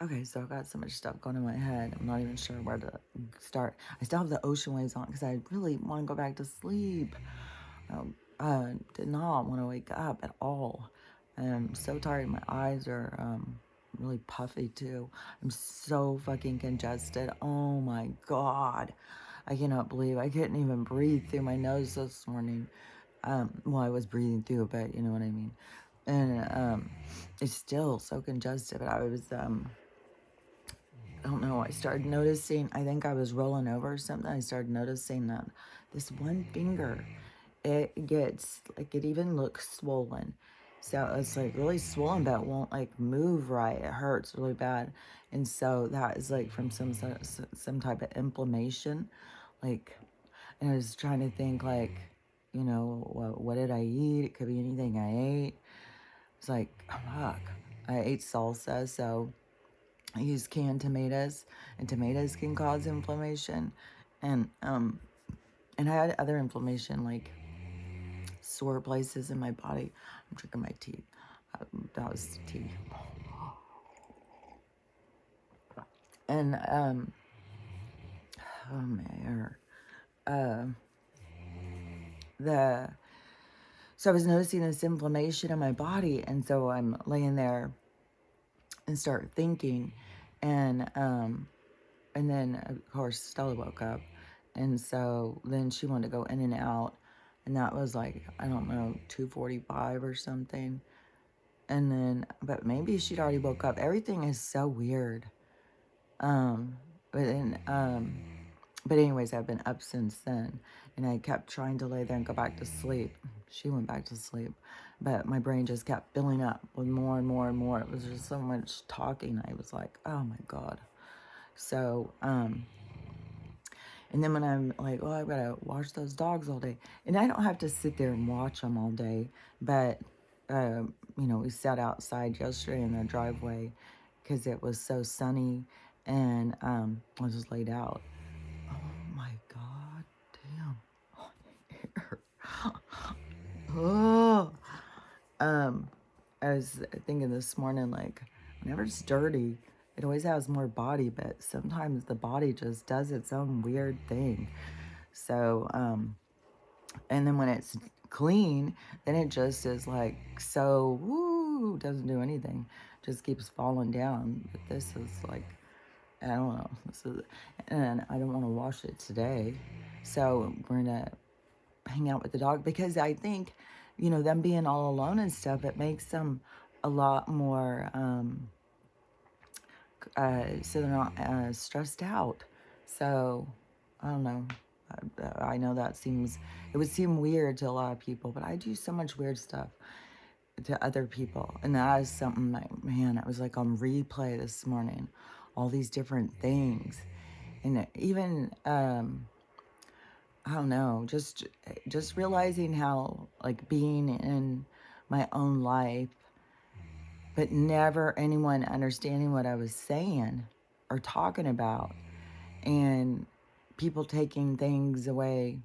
Okay, so I've got so much stuff going in my head. I'm not even sure where to start. I still have the ocean waves on because I really want to go back to sleep. Did not want to wake up at all. I'm so tired. My eyes are really puffy too. I'm so fucking congested. Oh my God. I cannot believe I couldn't even breathe through my nose this morning. Well, I was breathing through it, but you know what I mean. And it's still so congested. But I was I don't know, I started noticing, I think I was rolling over or something. I started noticing that this one finger, it gets, like, it even looks swollen. So it's like really swollen, but it won't like move right. It hurts really bad. And so that is like from some type of inflammation. Like, and I was trying to think, like, what did I eat? It could be anything I ate. It's like, oh, fuck. I ate salsa, so I use canned tomatoes, and tomatoes can cause inflammation, and and I had other inflammation like sore places in my body. I'm drinking my tea. That was tea, and oh man, uh, the so I was noticing this inflammation in my body, and so I'm laying there and start thinking, and and then of course Stella woke up, and so then she wanted to go in and out, and that was like, I don't know, 2:45 or something. And then, but maybe she'd already woke up. Everything is so weird. Um, but then but anyways, I've been up since then, and I kept trying to lay there and go back to sleep. She went back to sleep, but my brain just kept filling up with more and more and more. It was just so much talking. I was like, oh my God. So and then when I'm like, oh, I've got to watch those dogs all day. And I don't have to sit there and watch them all day. But, we sat outside yesterday in the driveway because it was so sunny. And I just laid out. Oh my God, damn. Oh. Um, I was thinking this morning, like, whenever it's dirty, it always has more body, but sometimes the body just does its own weird thing. So, and then when it's clean, then it just is like, so, woo, doesn't do anything, just keeps falling down. But this is like, I don't know. This is, and I don't want to wash it today. So we're gonna hang out with the dog because I think, them being all alone and stuff, it makes them a lot more, so they're not stressed out. So I don't know. I know it would seem weird to a lot of people, but I do so much weird stuff to other people. And that is something like, man, I was like on replay this morning, all these different things. And even, I don't know, just realizing how, like, being in my own life, but never anyone understanding what I was saying or talking about, and people taking things away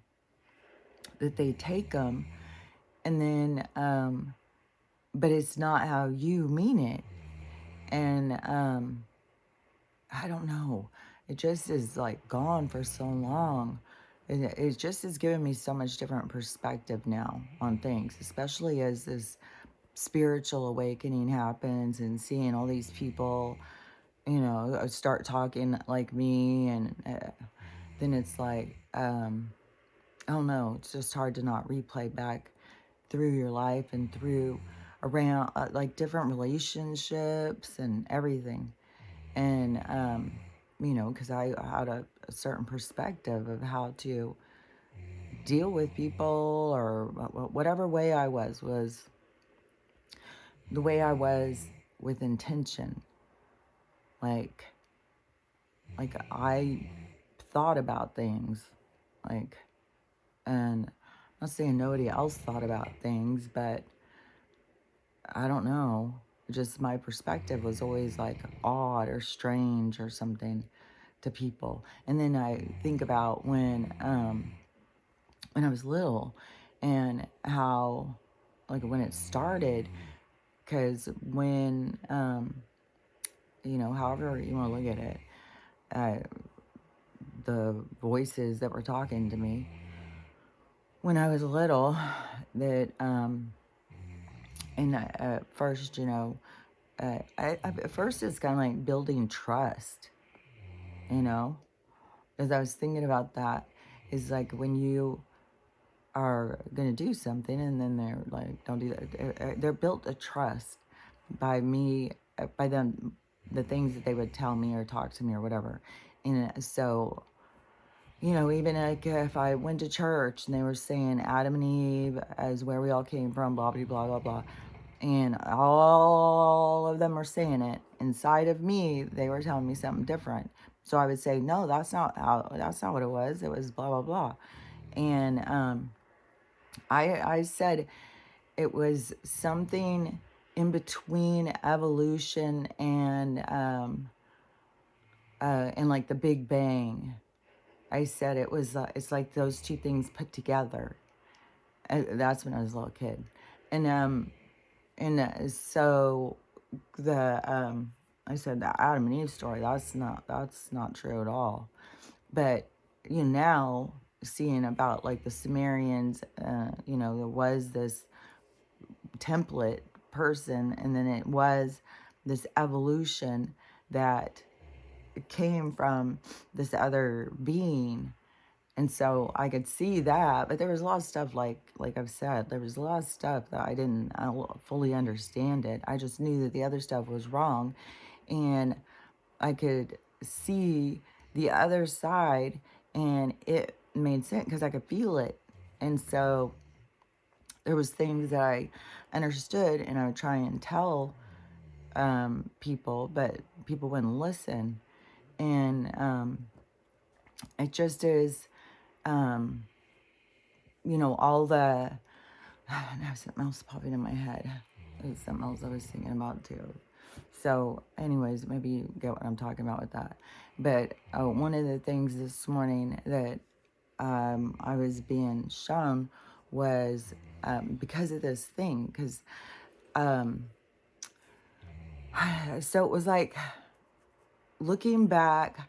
that they take them, and then but it's not how you mean it. And I don't know, it just is like gone for so long. It just has given me so much different perspective now on things, especially as this spiritual awakening happens and seeing all these people, start talking like me. And then it's like, I don't know, it's just hard to not replay back through your life and through around like different relationships and everything. And, because I had a certain perspective of how to deal with people, or whatever way was the way I was with intention. Like, I thought about things, like, and I'm not saying nobody else thought about things, but I don't know. Just my perspective was always like odd or strange or something to people. And then I think about when I was little, and how, like, when it started, because when however you want to look at it, uh, the voices that were talking to me when I was little, that, and at first, at first it's kind of like building trust, you know, as I was thinking about that, is like when you are going to do something and then they're like, don't do that. They're built a trust by me, by them, the things that they would tell me or talk to me or whatever. And so, even like if I went to church and they were saying Adam and Eve as where we all came from, blah, blah, blah, blah, blah. And all of them were saying it. Inside of me, they were telling me something different. So I would say, no, that's not what it was. It was blah, blah, blah. And I said it was something in between evolution and like the Big Bang. I said it's like those two things put together. That's when I was a little kid, so I said the Adam and Eve story. That's not true at all. But now seeing about like the Sumerians, there was this template person, and then it was this evolution that came from this other being. And so I could see that, but there was a lot of stuff like I've said, there was a lot of stuff that I don't fully understand it. I just knew that the other stuff was wrong, and I could see the other side, and it made sense because I could feel it. And so there was things that I understood, and I would try and tell people, but people wouldn't listen. And it just is, all the, now something else popping in my head. It's something else I was thinking about too. So anyways, maybe you get what I'm talking about with that. But one of the things this morning that I was being shown was because of this thing. Because so it was like looking back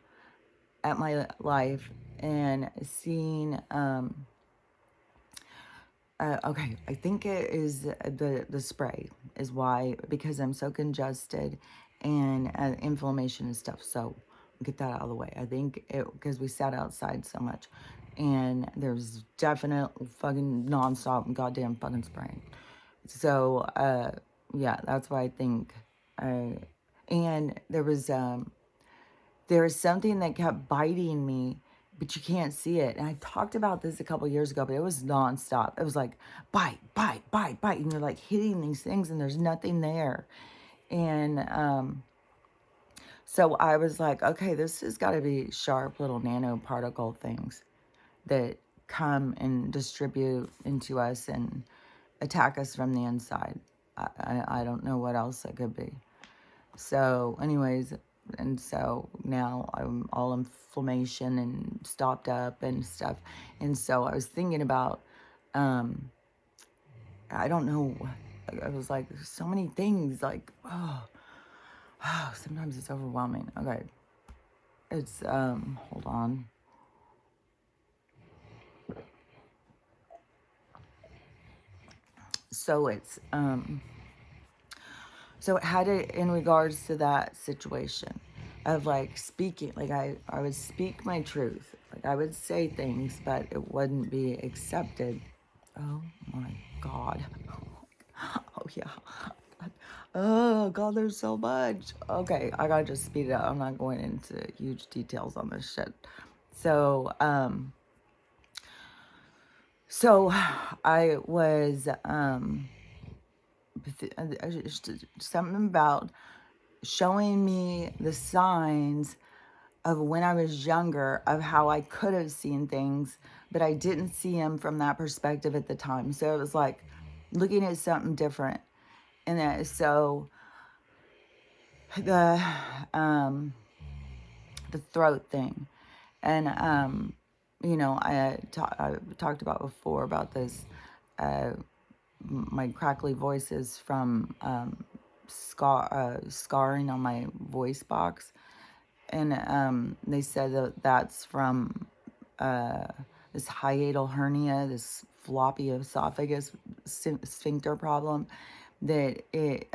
at my life and seeing okay, I think it is the spray is why, because I'm so congested and inflammation and stuff. So get that out of the way. I think it because we sat outside so much, and there's definite fucking nonstop goddamn fucking spraying. So yeah, that's why I think. And there was something that kept biting me, but you can't see it. And I talked about this a couple years ago, but it was nonstop. It was like bite, bite, bite, bite, and you're like hitting these things, and there's nothing there. And so I was like, okay, this has got to be sharp little nanoparticle things that come and distribute into us and attack us from the inside. I don't know what else it could be. So, anyways, and so now I'm all inflammation and stopped up and stuff. And so I was thinking about, I don't know, I was like, there's so many things, like, sometimes it's overwhelming. Okay. It's, hold on. So it's, so it had it in regards to that situation of like speaking, like I would speak my truth. Like I would say things, but it wouldn't be accepted. Oh my God. Oh yeah. Oh God, there's so much. Okay, I gotta just speed it up. I'm not going into huge details on this shit. So, I was, something about showing me the signs of when I was younger of how I could have seen things, but I didn't see them from that perspective at the time. So it was like looking at something different. And so the throat thing, and I talked about before about this, my crackly voices from scarring on my voice box, and they said that that's from uh, this hiatal hernia, this floppy esophagus sphincter problem, that it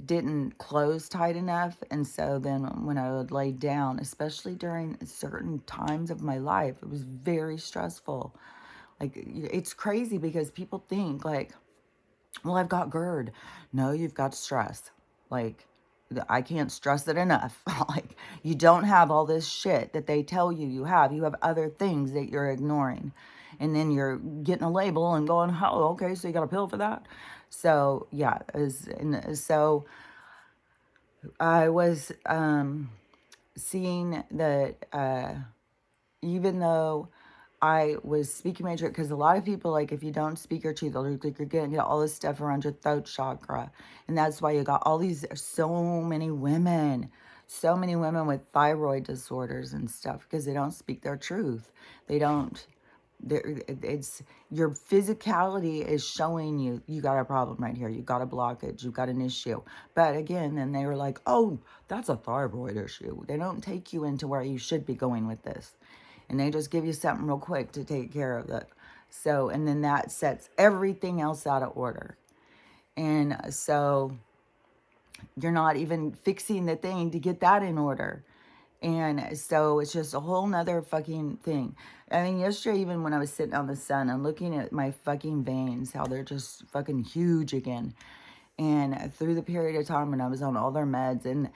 didn't close tight enough. And so then when I would lay down, especially during certain times of my life, it was very stressful. Like, it's crazy because people think like, well, I've got GERD. No, you've got stress. Like, I can't stress it enough. Like, you don't have all this shit that they tell you you have. You have other things that you're ignoring. And then you're getting a label and going, oh, okay, so you got a pill for that? So, yeah. So I was seeing that even though I was speaking my truth, because a lot of people, like, if you don't speak your truth, like, you're getting all this stuff around your throat chakra. And that's why you got so many women with thyroid disorders and stuff, because they don't speak their truth. They don't, it's, your physicality is showing you got a problem right here. You got a blockage. You got an issue. But again, then they were like, oh, that's a thyroid issue. They don't take you into where you should be going with this. And they just give you something real quick to take care of it. So, and then that sets everything else out of order. And so you're not even fixing the thing to get that in order. And so it's just a whole nother fucking thing. I mean, yesterday, even when I was sitting on the sun and looking at my fucking veins, how they're just fucking huge again. And through the period of time when I was on all their meds, and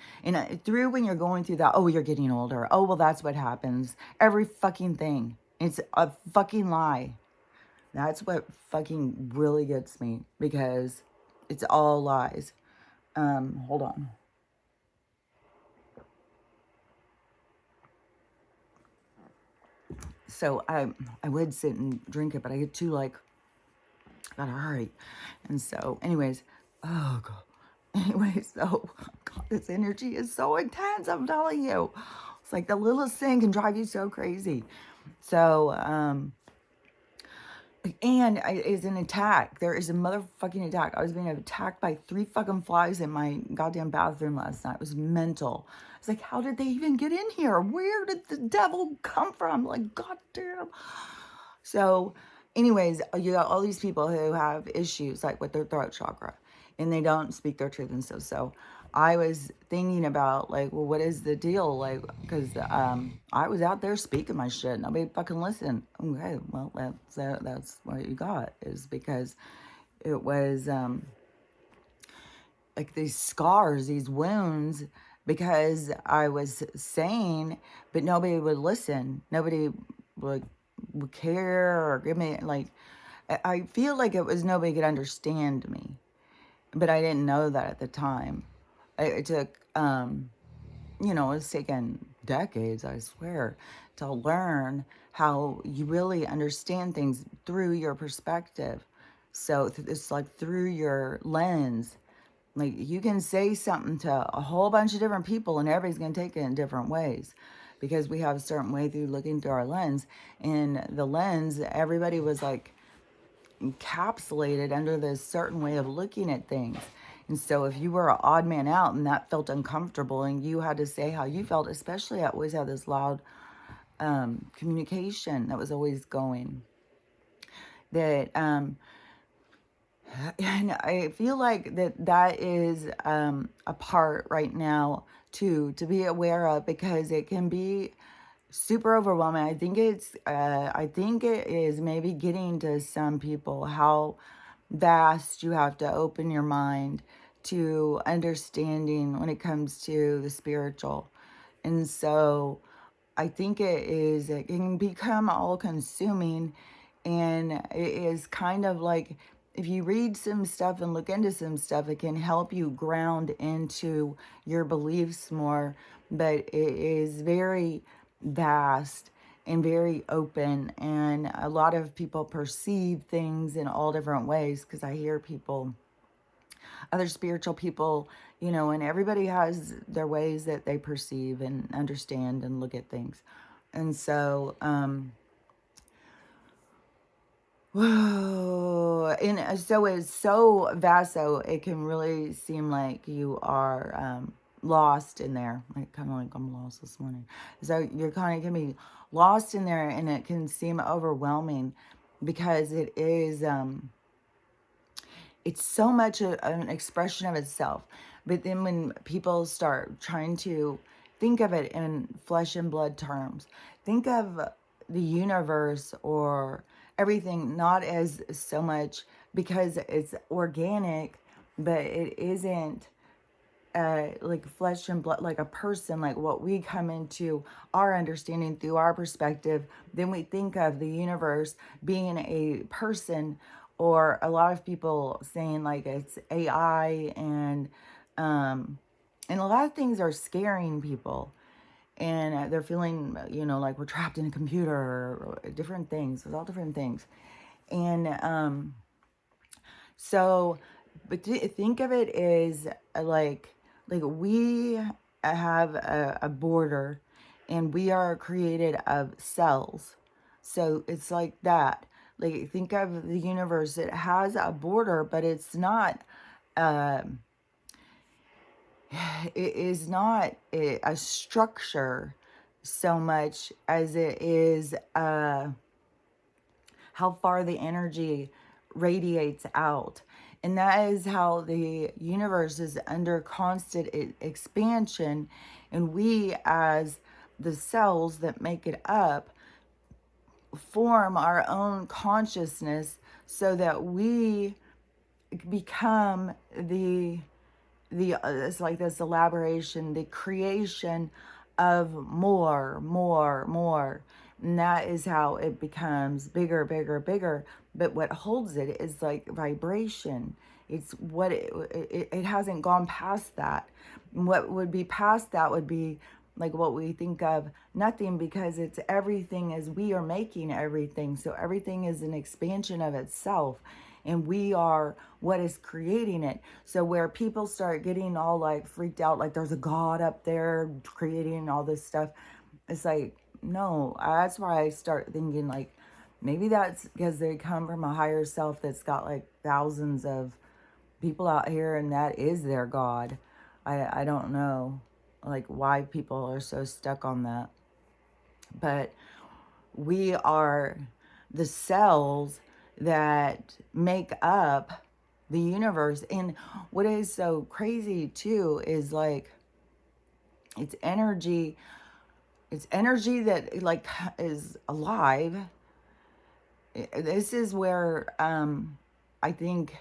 through when you're going through that, oh, you're getting older. Oh, well, that's what happens. Every fucking thing. It's a fucking lie. That's what fucking really gets me, because it's all lies. Hold on. So I would sit and drink it, but I get too, like, gotta hurry. And so, anyways, oh god. Anyways, so god, this energy is so intense, I'm telling you. It's like the littlest thing can drive you so crazy. So, and is an attack. There is a motherfucking attack. I was being attacked by 3 fucking flies in my goddamn bathroom last night. It was mental. It's like, how did they even get in here? Where did the devil come from? Like, goddamn. So, anyways, you got all these people who have issues like with their throat chakra, and they don't speak their truth and stuff. So I was thinking about, like, well, what is the deal? Like, because I was out there speaking my shit. Nobody fucking listened. Okay, well, that's what you got, is because it was like these scars, these wounds, because I was saying, but nobody would listen. Nobody would care or give me, like, I feel like it was nobody could understand me, but I didn't know that at the time. It took, it's taken decades, I swear, to learn how you really understand things through your perspective. So it's like through your lens. Like, you can say something to a whole bunch of different people and everybody's going to take it in different ways, because we have a certain way through looking through our lens. And the lens, everybody was like encapsulated under this certain way of looking at things. And so if you were an odd man out and that felt uncomfortable and you had to say how you felt, especially I always had this loud communication that was always going, that and I feel like that is a part right now too to be aware of, because it can be super overwhelming. I think it is maybe getting to some people how vast you have to open your mind to understanding when it comes to the spiritual. And so I think it can become all consuming, and it is kind of like, if you read some stuff and look into some stuff, it can help you ground into your beliefs more. But it is very vast and very open, and a lot of people perceive things in all different ways, because I hear people, other spiritual people, and everybody has their ways that they perceive and understand and look at things. And so Whoa. And so it's so vast, so it can really seem like you are lost in there. Like, kind of like I'm lost this morning. So you're kind of can be lost in there, and it can seem overwhelming because it is. It's so much an expression of itself. But then when people start trying to think of it in flesh and blood terms, think of the universe or everything not as so much because it's organic, but it isn't like flesh and blood, like a person, like what we come into our understanding through our perspective. Then we think of the universe being a person, or a lot of people saying like it's AI, and a lot of things are scaring people, and they're feeling, like we're trapped in a computer, or different things. There's all different things, and so, but think of it as like we have a border, and we are created of cells. So it's like that. Like, think of the universe. It has a border, but it's not. Uh, it is not a structure so much as it is how far the energy radiates out. And that is how the universe is under constant expansion. And we, as the cells that make it up, form our own consciousness so that we become it's like this elaboration, the creation of more. And that is how it becomes bigger, bigger, bigger. But what holds it is like vibration. It's what it hasn't gone past that. What would be past that would be like what we think of nothing, because it's everything as we are making everything. So everything is an expansion of itself, and we are what is creating it. So where people start getting all like freaked out, like there's a God up there creating all this stuff, it's like, no. That's why I start thinking like maybe that's because they come from a higher self that's got like thousands of people out here, and that is their God. I don't know like why people are so stuck on that. But we are the cells that make up the universe. And what is so crazy too is like it's energy that like is alive. This is where I think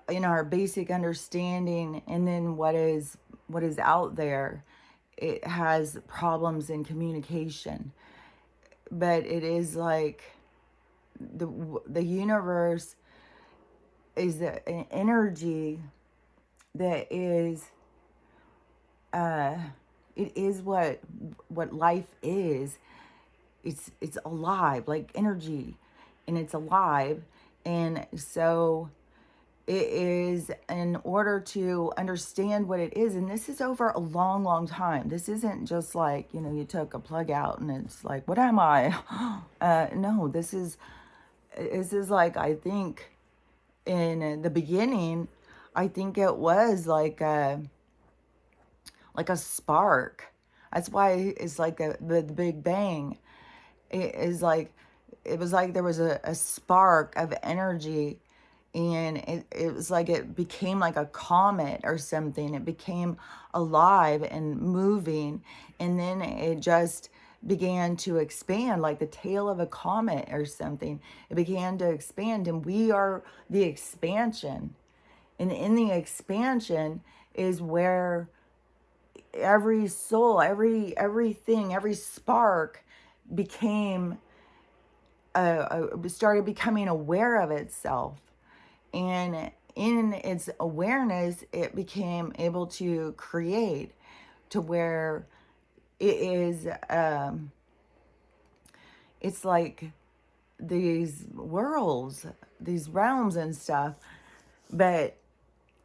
in our basic understanding, and then what is out there, it has problems in communication. But it is like the universe is an energy that is it is what life is. It's alive, like energy, and it's alive. And so it is, in order to understand what it is, and this is over a long, long time. This isn't just like, you took a plug out and it's like, what am I? No, this is like, I think in the beginning, I think it was like a spark. That's why it's like the Big Bang. It is like, it was like there was a spark of energy, and it was like it became like a comet or something. It became alive and moving, and then it just began to expand like the tail of a comet or something. It began to expand, and we are the expansion. And in the expansion is where every soul, everything, every spark became started becoming aware of itself. And in its awareness, it became able to create, to where it is it's like these worlds, these realms and stuff. But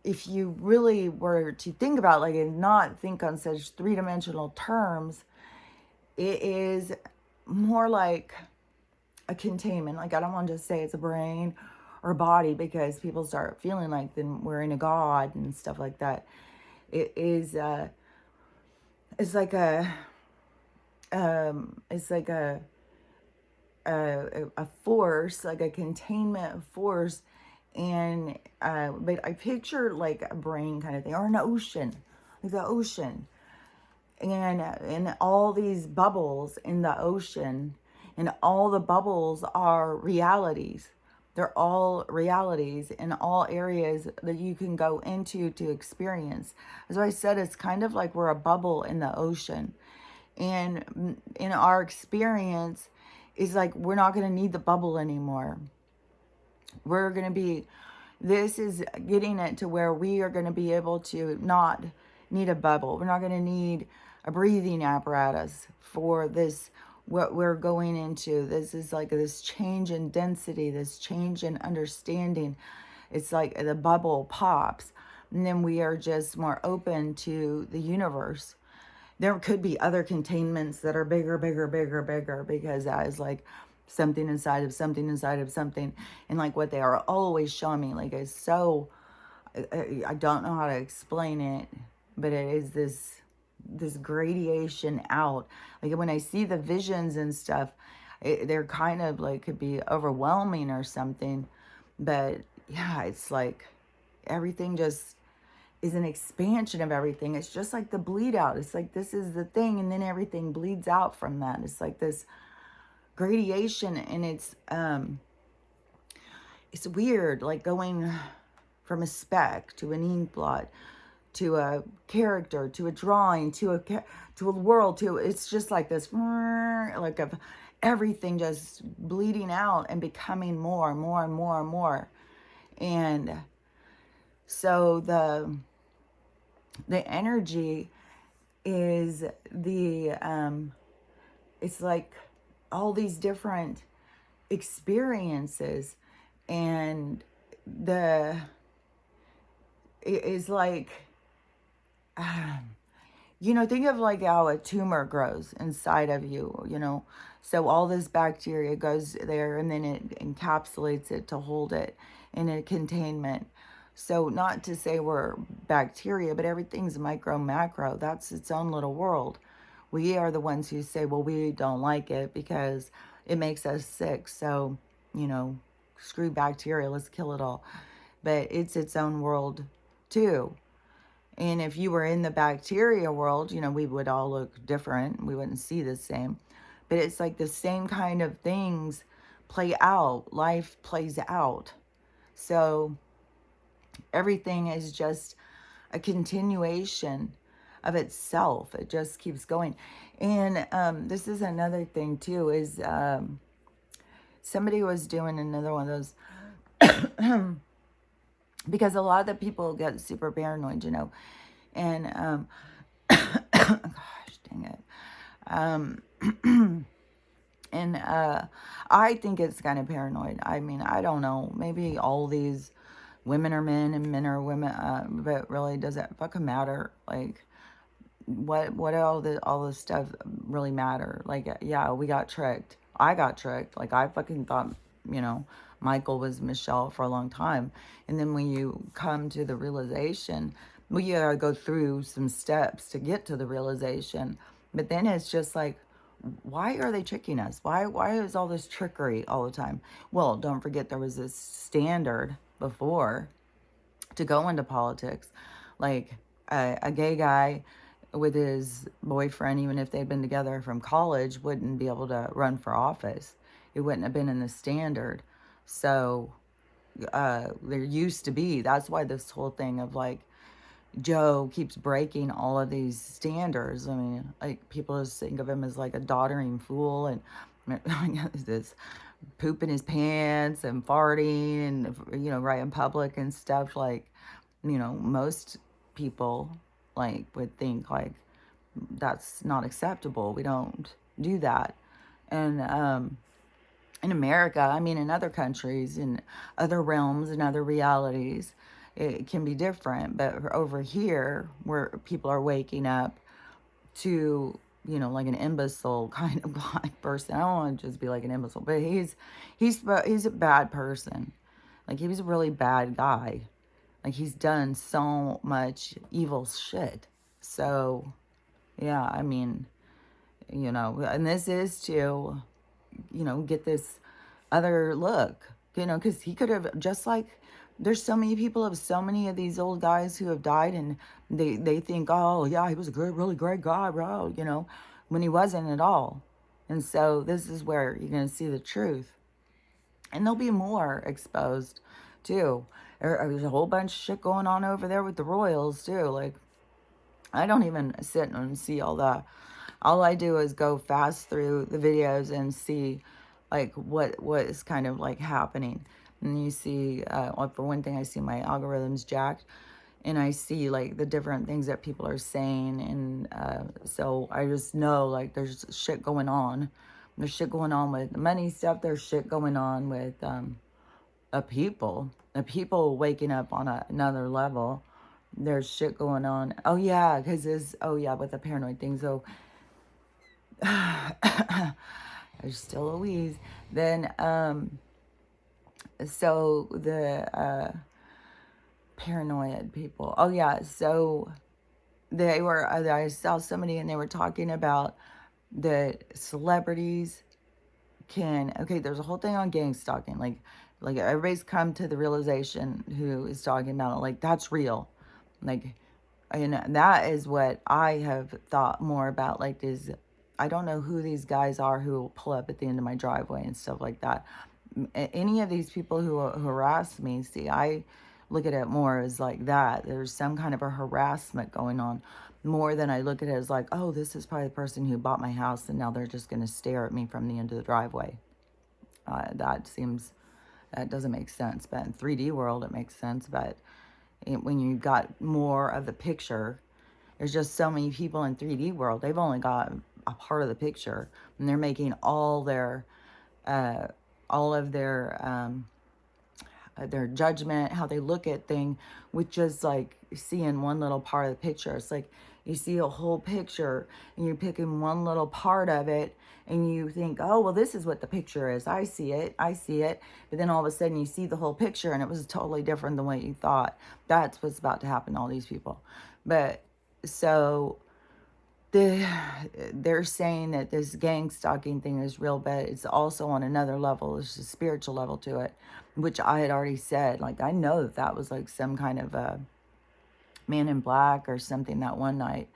if you really were to think about like and not think on such three-dimensional terms, it is more like a containment. Like, I don't want to just say it's a brain or body, because people start feeling like then we're in a god and stuff like that. It is, it's like a, it's like a force, like a containment force. And, but I picture like a brain kind of thing, or an ocean, like the ocean. And all these bubbles in the ocean, and all the bubbles are realities. They're all realities in all areas that you can go into to experience. As I said, it's kind of like we're a bubble in the ocean. And in our experience, is like we're not going to need the bubble anymore. We're going to be, this is getting it to where we are going to be able to not need a bubble. We're not going to need a breathing apparatus for this, what we're going into. This is like this change in density, this change in understanding. It's like the bubble pops, and then we are just more open to the universe. There could be other containments that are bigger, bigger, bigger, bigger, because that is like something inside of something inside of something. And like what they are always showing me, like it's so, I don't know how to explain it, but it is this gradation out. Like when I see the visions and stuff, they're kind of like could be overwhelming or something. But yeah, it's like everything just is an expansion of everything. It's just like the bleed out. It's like this is the thing, and then everything bleeds out from that. It's like this gradation, and it's weird, like going from a speck to an ink blot to a character to a drawing to a world to, it's just like this, like of everything just bleeding out and becoming more and more and more and more. And so the energy is it's like all these different experiences, and it is like, think of like how a tumor grows inside of you, so all this bacteria goes there, and then it encapsulates it to hold it in a containment. So not to say we're bacteria, but everything's micro, macro. That's its own little world. We are the ones who say, well, we don't like it because it makes us sick. So, screw bacteria, let's kill it all. But it's its own world too. And if you were in the bacteria world, we would all look different. We wouldn't see the same. But it's like the same kind of things play out. Life plays out. So everything is just a continuation of itself. It just keeps going. And this is another thing too, is somebody was doing another one of those, because a lot of the people get super paranoid, and gosh dang it. And I think it's kind of paranoid. I mean, I don't know. Maybe all these women are men and men are women, but really, does it fucking matter? Like, what all this stuff really matter? Like, yeah, we got tricked. I got tricked. Like, I fucking thought, Michael was Michelle for a long time. And then when you come to the realization, well, you gotta go through some steps to get to the realization. But then it's just like, why are they tricking us? Why is all this trickery all the time? Well, don't forget there was this standard before to go into politics. Like a gay guy with his boyfriend, even if they'd been together from college, wouldn't be able to run for office. It wouldn't have been in the standard. So there used to be, that's why this whole thing of like Joe keeps breaking all of these standards. I mean, like people just think of him as like a doddering fool, and this pooping his pants and farting and right in public and stuff. Like, most people like would think like that's not acceptable. We don't do that. And in America, I mean, in other countries, in other realms, in other realities, it can be different. But over here, where people are waking up to like an imbecile kind of black person. I don't want to just be like an imbecile, but he's a bad person. Like, he was a really bad guy. Like, he's done so much evil shit. So, yeah, I mean, and this is to, get this other look, because he could have, just like, there's so many people of so many of these old guys who have died, and they think, oh yeah, he was a good, really great guy, bro, when he wasn't at all. And so this is where you're going to see the truth, and there'll be more exposed too. There's a whole bunch of shit going on over there with the royals too. Like, I don't even sit and see all that. All I do is go fast through the videos and see like what is kind of like happening. And you see, well, for one thing, I see my algorithms jacked, and I see like the different things that people are saying, and so I just know like there's shit going on. There's shit going on with the money stuff. There's shit going on with the people waking up on another level. There's shit going on. Oh yeah, because with the paranoid thing. So there's still a wheeze. Then so the paranoid people. Oh yeah, so I saw somebody and they were talking about the celebrities okay, there's a whole thing on gang stalking. Like everybody's come to the realization who is talking about it. Like, that's real. Like, and that is what I have thought more about. Like, I don't know who these guys are who will pull up at the end of my driveway and stuff like that. Any of these people who harass me, see, I look at it more as like that. There's some kind of a harassment going on, more than I look at it as like, oh, this is probably the person who bought my house and now they're just going to stare at me from the end of the driveway. That doesn't make sense. But in 3D world, it makes sense. But when you got more of the picture, there's just so many people in 3D world. They've only got a part of the picture, and they're making all of their judgment, how they look at thing, with just like seeing one little part of the picture. It's like you see a whole picture and you're picking one little part of it, and you think, oh, well, this is what the picture is. I see it. But then all of a sudden you see the whole picture and it was totally different than what you thought. That's what's about to happen to all these people. But so they're saying that this gang stalking thing is real, but it's also on another level. There's a spiritual level to it, which I had already said. Like, I know that was like some kind of a man in black or something that one night,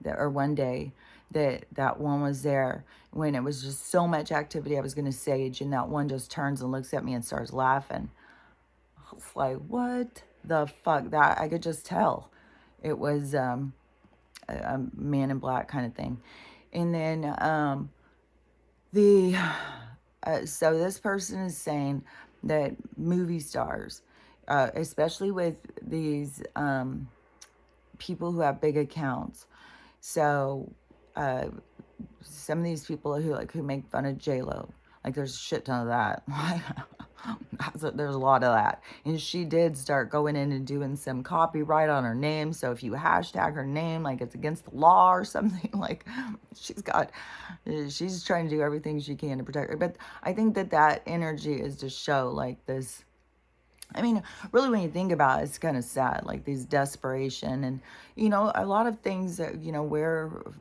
or one day, that one was there when it was just so much activity I was going to sage, and that one just turns and looks at me and starts laughing. I was like, what the fuck? That I could just tell it was a man in black kind of thing. And then so this person is saying that movie stars, especially with these people who have big accounts, so some of these people who make fun of J-Lo, like, there's a shit ton of that. There's a lot of that. And she did start going in and doing some copyright on her name. So if you hashtag her name, like, it's against the law or something, like, she's trying to do everything she can to protect her. But I think that energy is to show, like, this. I mean, really, when you think about it, it's kind of sad, like these desperation and, a lot of things that,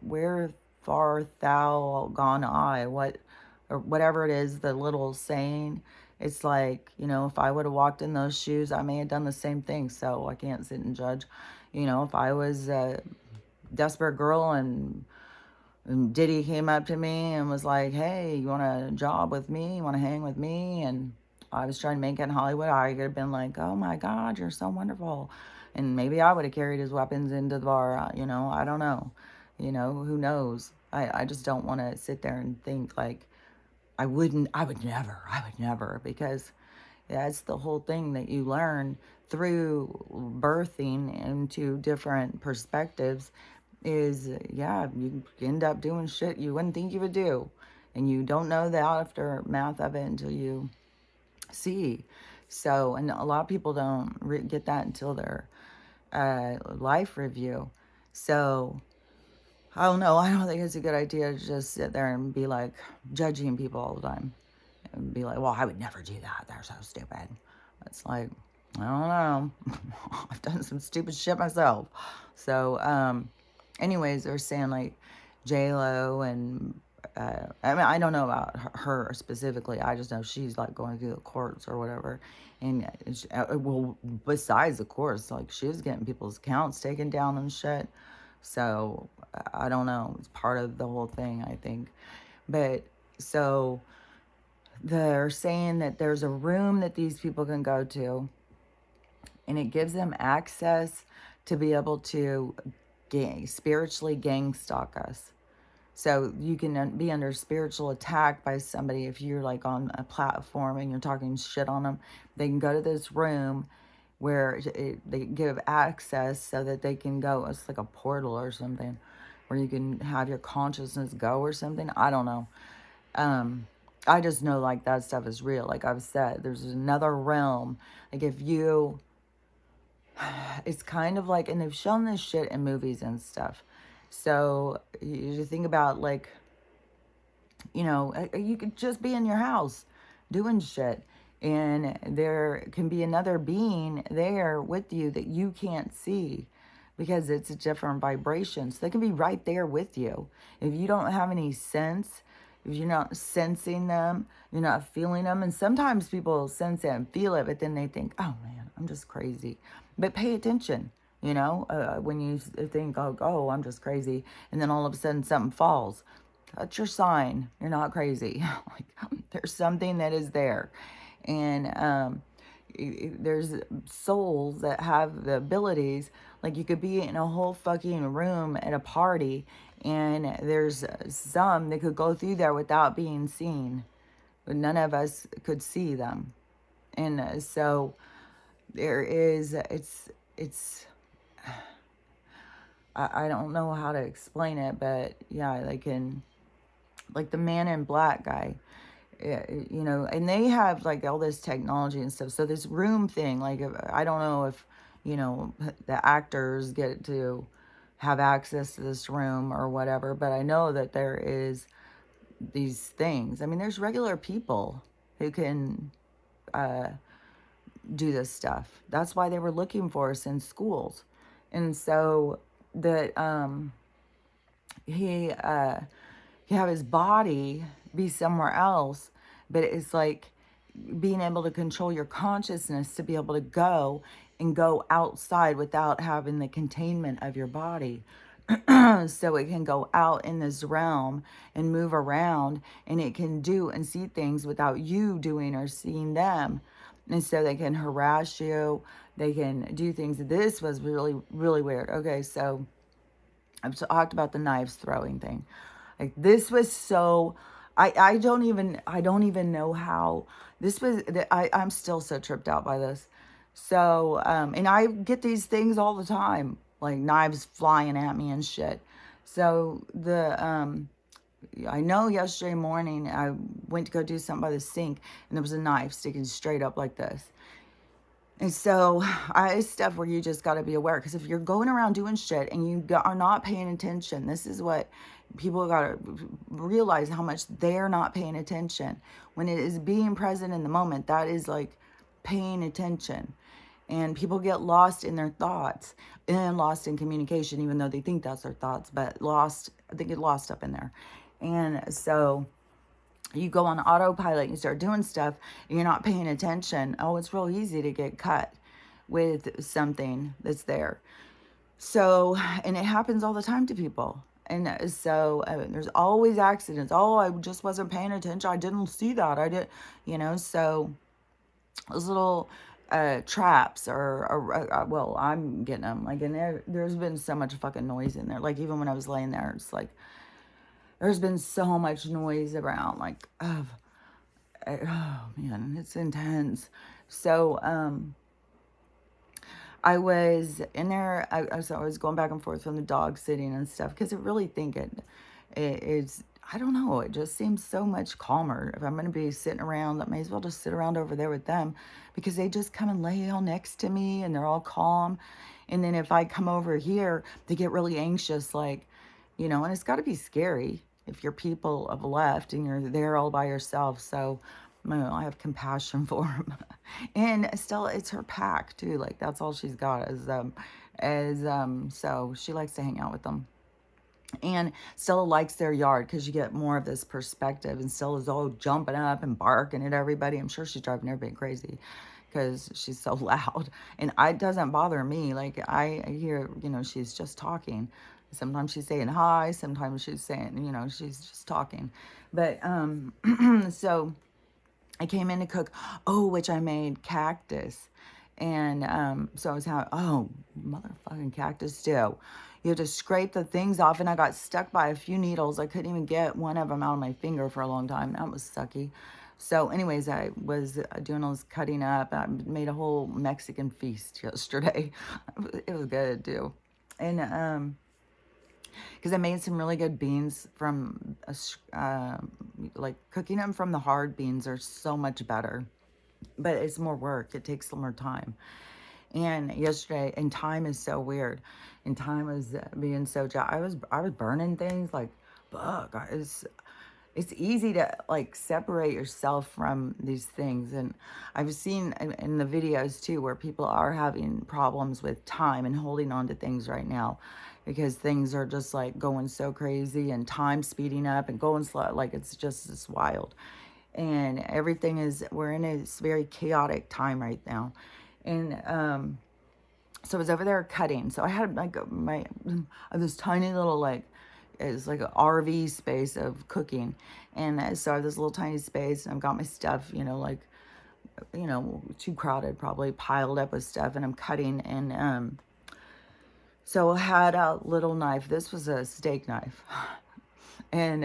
where far thou gone I, or whatever it is, the little saying, it's like, if I would have walked in those shoes, I may have done the same thing. So I can't sit and judge. If I was a desperate girl and Diddy came up to me and was like, hey, you want a job with me? You want to hang with me? And I was trying to make it in Hollywood, I could have been like, oh my God, you're so wonderful. And maybe I would have carried his weapons into the bar, I don't know. Who knows? I just don't want to sit there and think like, I would never, because that's the whole thing that you learn through birthing into different perspectives is, yeah, you end up doing shit you wouldn't think you would do. And you don't know the aftermath of it until you see. So, and a lot of people don't get that until their life review. So, I don't know. I don't think it's a good idea to just sit there and be like judging people all the time and be like, well, I would never do that. They're so stupid. It's like, I don't know. I've done some stupid shit myself. So, anyways, they're saying like J Lo and I mean, I don't know about her specifically. I just know she's like going through the courts or whatever. And well, besides the course, like she was getting people's accounts taken down and shit. So I don't know. It's part of the whole thing, I think. But so they're saying that there's a room that these people can go to, and it gives them access to be able to spiritually gang stalk us. So you can be under spiritual attack by somebody if you're like on a platform and you're talking shit on them. They can go to this room where they give access so that they can go. It's like a portal or something where you can have your consciousness go or something. I don't know. I just know like that stuff is real. Like I've said, there's another realm. Like if you, it's kind of like, and they've shown this shit in movies and stuff. So you think about like, you could just be in your house doing shit. And there can be another being there with you that you can't see because it's a different vibration. So they can be right there with you. If you don't have any sense, if you're not sensing them, you're not feeling them. And sometimes people sense it and feel it, but then they think, oh man, I'm just crazy. But pay attention, when you think, oh, I'm just crazy. And then all of a sudden something falls. That's your sign. You're not crazy. Like there's something that is there. And there's souls that have the abilities. Like you could be in a whole fucking room at a party and there's some that could go through there without being seen. But none of us could see them. And so there is, it's, I don't know how to explain it, but yeah, like the Man in Black guy, and they have like all this technology and stuff. So this room thing, like, I don't know if, the actors get to have access to this room or whatever, but I know that there is these things. I mean, there's regular people who can do this stuff. That's why they were looking for us in schools. And so that he have his body be somewhere else, but it's like being able to control your consciousness to be able to go and go outside without having the containment of your body. So it can go out in this realm and move around, and it can do and see things without you doing or seeing them. And so they can harass you, they can do things. This was really, really weird. Okay, so I've talked about the knives throwing thing. Like this was so, I don't even know how this was. I'm still so tripped out by this. So and I get these things all the time, like knives flying at me and shit. So I know yesterday morning I went to go do something by the sink and there was a knife sticking straight up like this. And so it's stuff where you just got to be aware, because if you're going around doing shit and you are not paying attention, this is what people got to realize, how much they're not paying attention. When it is being present in the moment, that is like paying attention. And people get lost in their thoughts and lost in communication, even though they think that's their thoughts, but they get lost up in there. And so you go on autopilot and you start doing stuff and you're not paying attention. Oh, it's real easy to get cut with something that's there. So, and it happens all the time to people. And so there's always accidents. Oh, I just wasn't paying attention. I didn't see that. I did, so those little traps well, I'm getting them. Like, and there's been so much fucking noise in there. Like, even when I was laying there, it's like, there's been so much noise around, like, oh man, it's intense. So, I was in there, I was going back and forth from the dog sitting and stuff, because I really think it's, I don't know, it just seems so much calmer. If I'm going to be sitting around, I may as well just sit around over there with them, because they just come and lay all next to me and they're all calm. And then if I come over here, they get really anxious, like, And it's got to be scary if your people have left and you're there all by yourself. So, I have compassion for him. And Stella, it's her pack too. Like that's all she's got so she likes to hang out with them. And Stella likes their yard because you get more of this perspective. And Stella's all jumping up and barking at everybody. I'm sure she's driving everybody crazy because she's so loud. And it doesn't bother me. Like I hear, she's just talking. Sometimes she's saying hi. Sometimes she's saying, she's just talking. But so I came in to cook. Oh, which I made cactus. And so I was having, motherfucking cactus stew. You have to scrape the things off, and I got stuck by a few needles. I couldn't even get one of them out of my finger for a long time. That was sucky. So anyways, I was doing all this cutting up. I made a whole Mexican feast yesterday. It was good too. And because I made some really good beans from, like cooking them from the hard beans are so much better. But it's more work. It takes some more time. And yesterday, and time is so weird. And time was being so, I was burning things like, fuck, it's easy to like separate yourself from these things. And I've seen in the videos too where people are having problems with time and holding on to things right now because things are just like going so crazy and time speeding up and going slow. Like it's just wild. And everything we're in a very chaotic time right now. And so I was over there cutting. So I had like this tiny little like, it's like an RV space of cooking. And so I have this little tiny space and I've got my stuff, too crowded, probably piled up with stuff, and I'm cutting. And so I had a little knife. This was a steak knife. And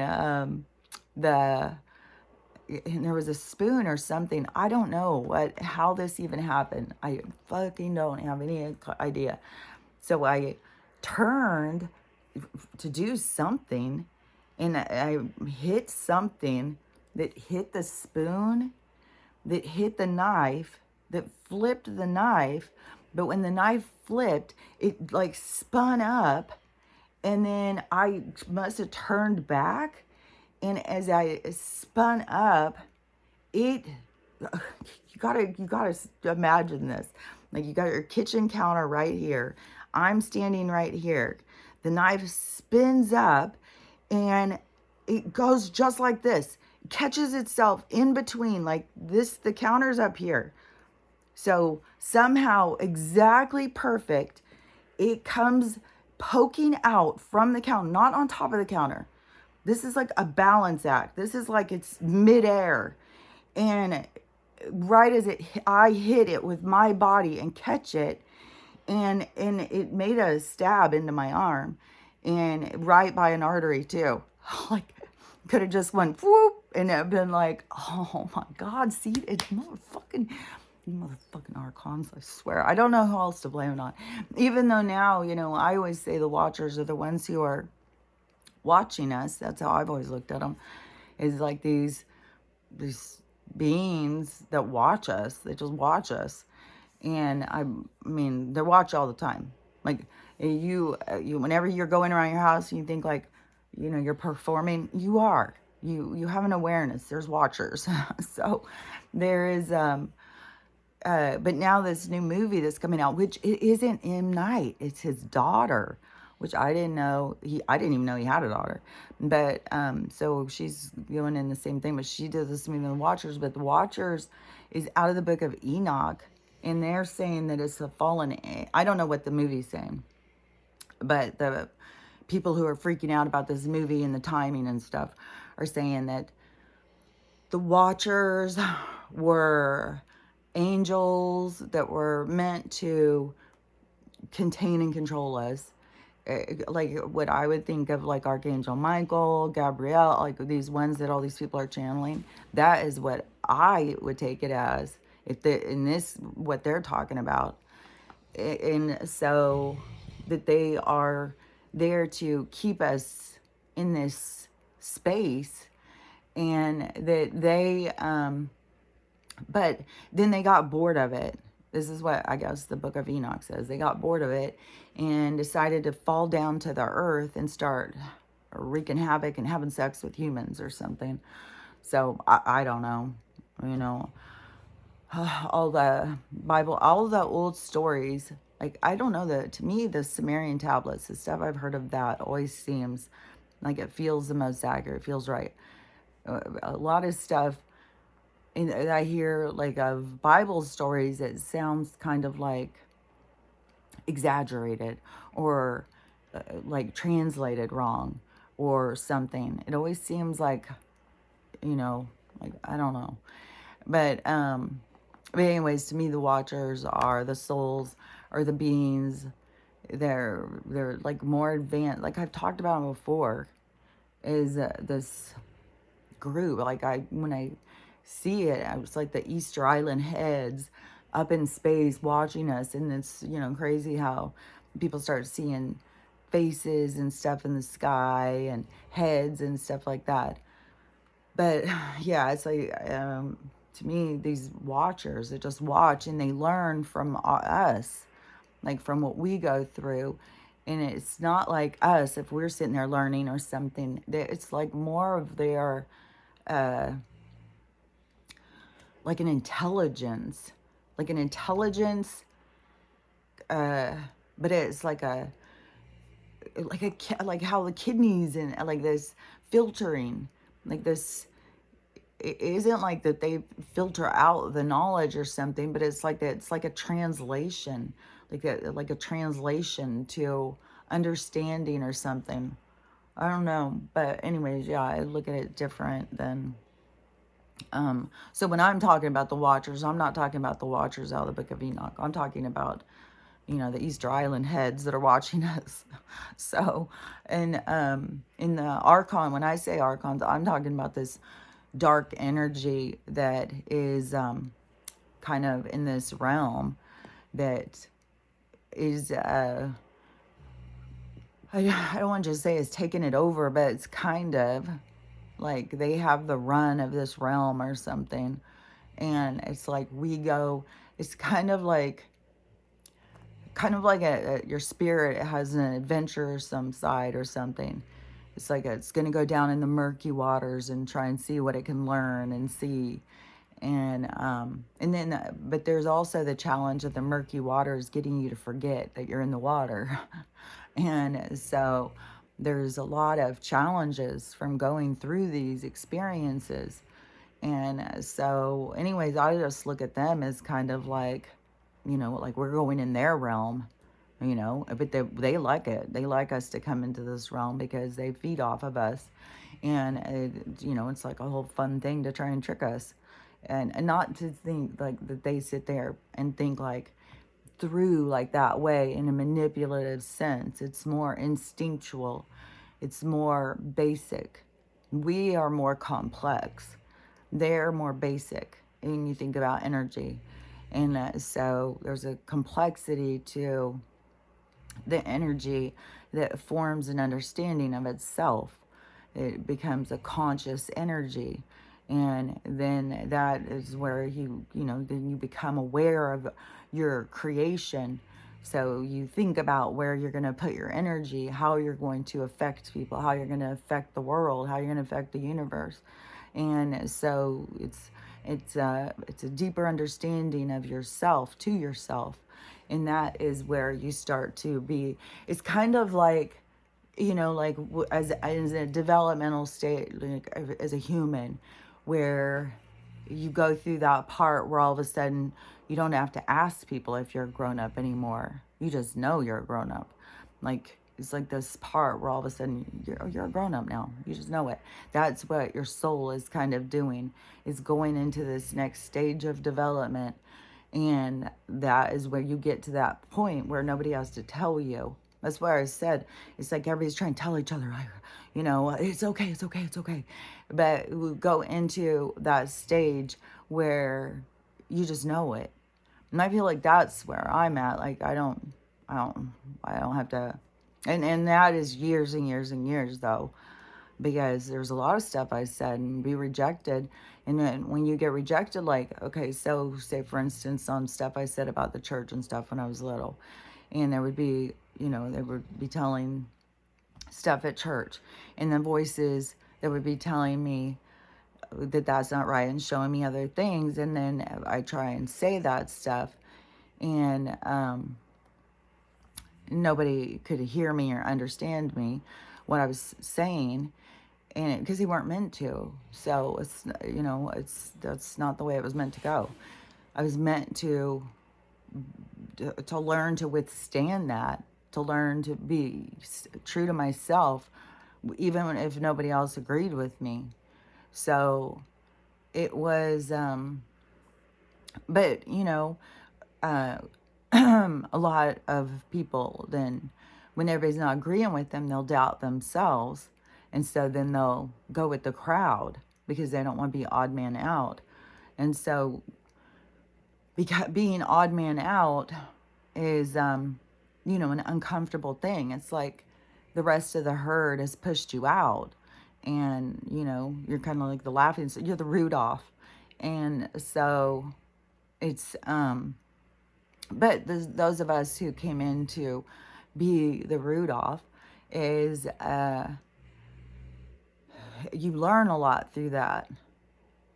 there was a spoon or something. I don't know how this even happened. I fucking don't have any idea. So I turned to do something, and I hit something that hit the spoon, that hit the knife, that flipped the knife. But when the knife flipped, it like spun up, and then I must have turned back. And as I spun up, you gotta imagine this. Like you got your kitchen counter right here. I'm standing right here. The knife spins up and it goes just like this. It catches itself in between like this. The counter's up here. So somehow exactly perfect. It comes poking out from the counter, not on top of the counter. This is like a balance act. This is like it's midair. And right as I hit it with my body and catch it, and it made a stab into my arm, and right by an artery too. Like could have just went whoop, and it been like, oh my God, see, it's motherfucking archons, I swear. I don't know who else to blame it on. Even though now, I always say the watchers are the ones who are watching us. That's how I've always looked at them, is like these beings that watch us. They just watch us. And I mean, they watch all the time. Like you whenever you're going around your house and you think like, you're performing, you are. You have an awareness. There's watchers. So there is but now this new movie that's coming out, which it isn't M. Night, it's his daughter, which I didn't know. I didn't even know he had a daughter. But so she's going in the same thing, but she does this movie, The Watchers. But The Watchers is out of the book of Enoch, and they're saying that it's a fallen. I don't know what the movie's saying, but the people who are freaking out about this movie and the timing and stuff are saying that the Watchers were angels that were meant to contain and control us, like what I would think of like Archangel Michael, Gabriel, like these ones that all these people are channeling. That is what I would take it as, if in this what they're talking about. And so that they are there to keep us in this space, and that they but then they got bored of it, This is what I guess the book of Enoch says. They got bored of it and decided to fall down to the earth and start wreaking havoc and having sex with humans or something. So I don't know. You know, all the Bible, all the old stories. Like, I don't know, that to me, the Sumerian tablets, the stuff I've heard of that always seems like it feels the most accurate, it feels right. A lot of stuff I hear, like, of Bible stories, it sounds kind of like exaggerated or like translated wrong or something. It always seems like, like, I don't know. But anyways, to me, the Watchers are the souls or the beings. They're like more advanced. Like I've talked about them before, is this group. Like when I see it, I was like the Easter Island heads up in space watching us, and it's crazy how people start seeing faces and stuff in the sky and heads and stuff like that. But yeah, it's like to me, these watchers, they just watch and they learn from us, like from what we go through. And it's not like us if we're sitting there learning or something. It's like more of their, uh, like an intelligence, but it's like how the kidneys and like this filtering, like this, it isn't like that they filter out the knowledge or something, but it's like that, it's like a translation, like a translation to understanding or something. I don't know, but anyways, yeah, I look at it different than so when I'm talking about the Watchers, I'm not talking about the Watchers out of the Book of Enoch. I'm talking about the Easter Island heads that are watching us. So, and in the Archon, when I say Archons, I'm talking about this dark energy that is kind of in this realm that is, I don't want to just say it's taken it over, but it's kind of like they have the run of this realm or something. And it's like it's kind of like your spirit has an adventuresome side or something. It's like it's going to go down in the murky waters and try and see what it can learn and see. And then but there's also the challenge of the murky waters getting you to forget that you're in the water. And so there's a lot of challenges from going through these experiences. And so anyways, I just look at them as kind of like, like we're going in their realm, but they like it. They like us to come into this realm because they feed off of us. And it's like a whole fun thing to try and trick us, and not to think like that they sit there and think like through like that way in a manipulative sense. It's more instinctual, it's more basic. We are more complex, they're more basic. And you think about energy, and so there's a complexity to the energy that forms an understanding of itself. It becomes a conscious energy. And then that is where then you become aware of your creation. So you think about where you're going to put your energy, how you're going to affect people, how you're going to affect the world, how you're going to affect the universe. And so it's a deeper understanding of yourself, to yourself. And that is where you start to be, it's kind of like, like as a developmental state, like as a human, where you go through that part where all of a sudden you don't have to ask people if you're a grown up anymore. You just know you're a grown up. Like, it's like this part where all of a sudden you're a grown up now. You just know it. That's what your soul is kind of doing, is going into this next stage of development. And that is where you get to that point where nobody has to tell you. That's why I said it's like everybody's trying to tell each other, it's okay, it's okay, it's okay. But we go into that stage where you just know it. And I feel like that's where I'm at. Like I don't have to, and that is years and years and years though. because there's a lot of stuff I said and be rejected. And then when you get rejected, like, okay, so say for instance, on stuff I said about the church and stuff when I was little, and there would be, they would be telling stuff at church, and the voices that would be telling me that that's not right and showing me other things. And then I try and say that stuff, and nobody could hear me or understand me, what I was saying, and because they weren't meant to. So that's not the way it was meant to go. I was meant to learn to withstand that, to learn to be true to myself, even if nobody else agreed with me. So it was, but uh, a lot of people then, when everybody's not agreeing with them, they'll doubt themselves. And so then they'll go with the crowd because they don't want to be odd man out. And so being odd man out is, an uncomfortable thing. It's like the rest of the herd has pushed you out, and, you're kind of like the laughing, so you're the Rudolph. And so it's, but those of us who came in to be the Rudolph is, you learn a lot through that,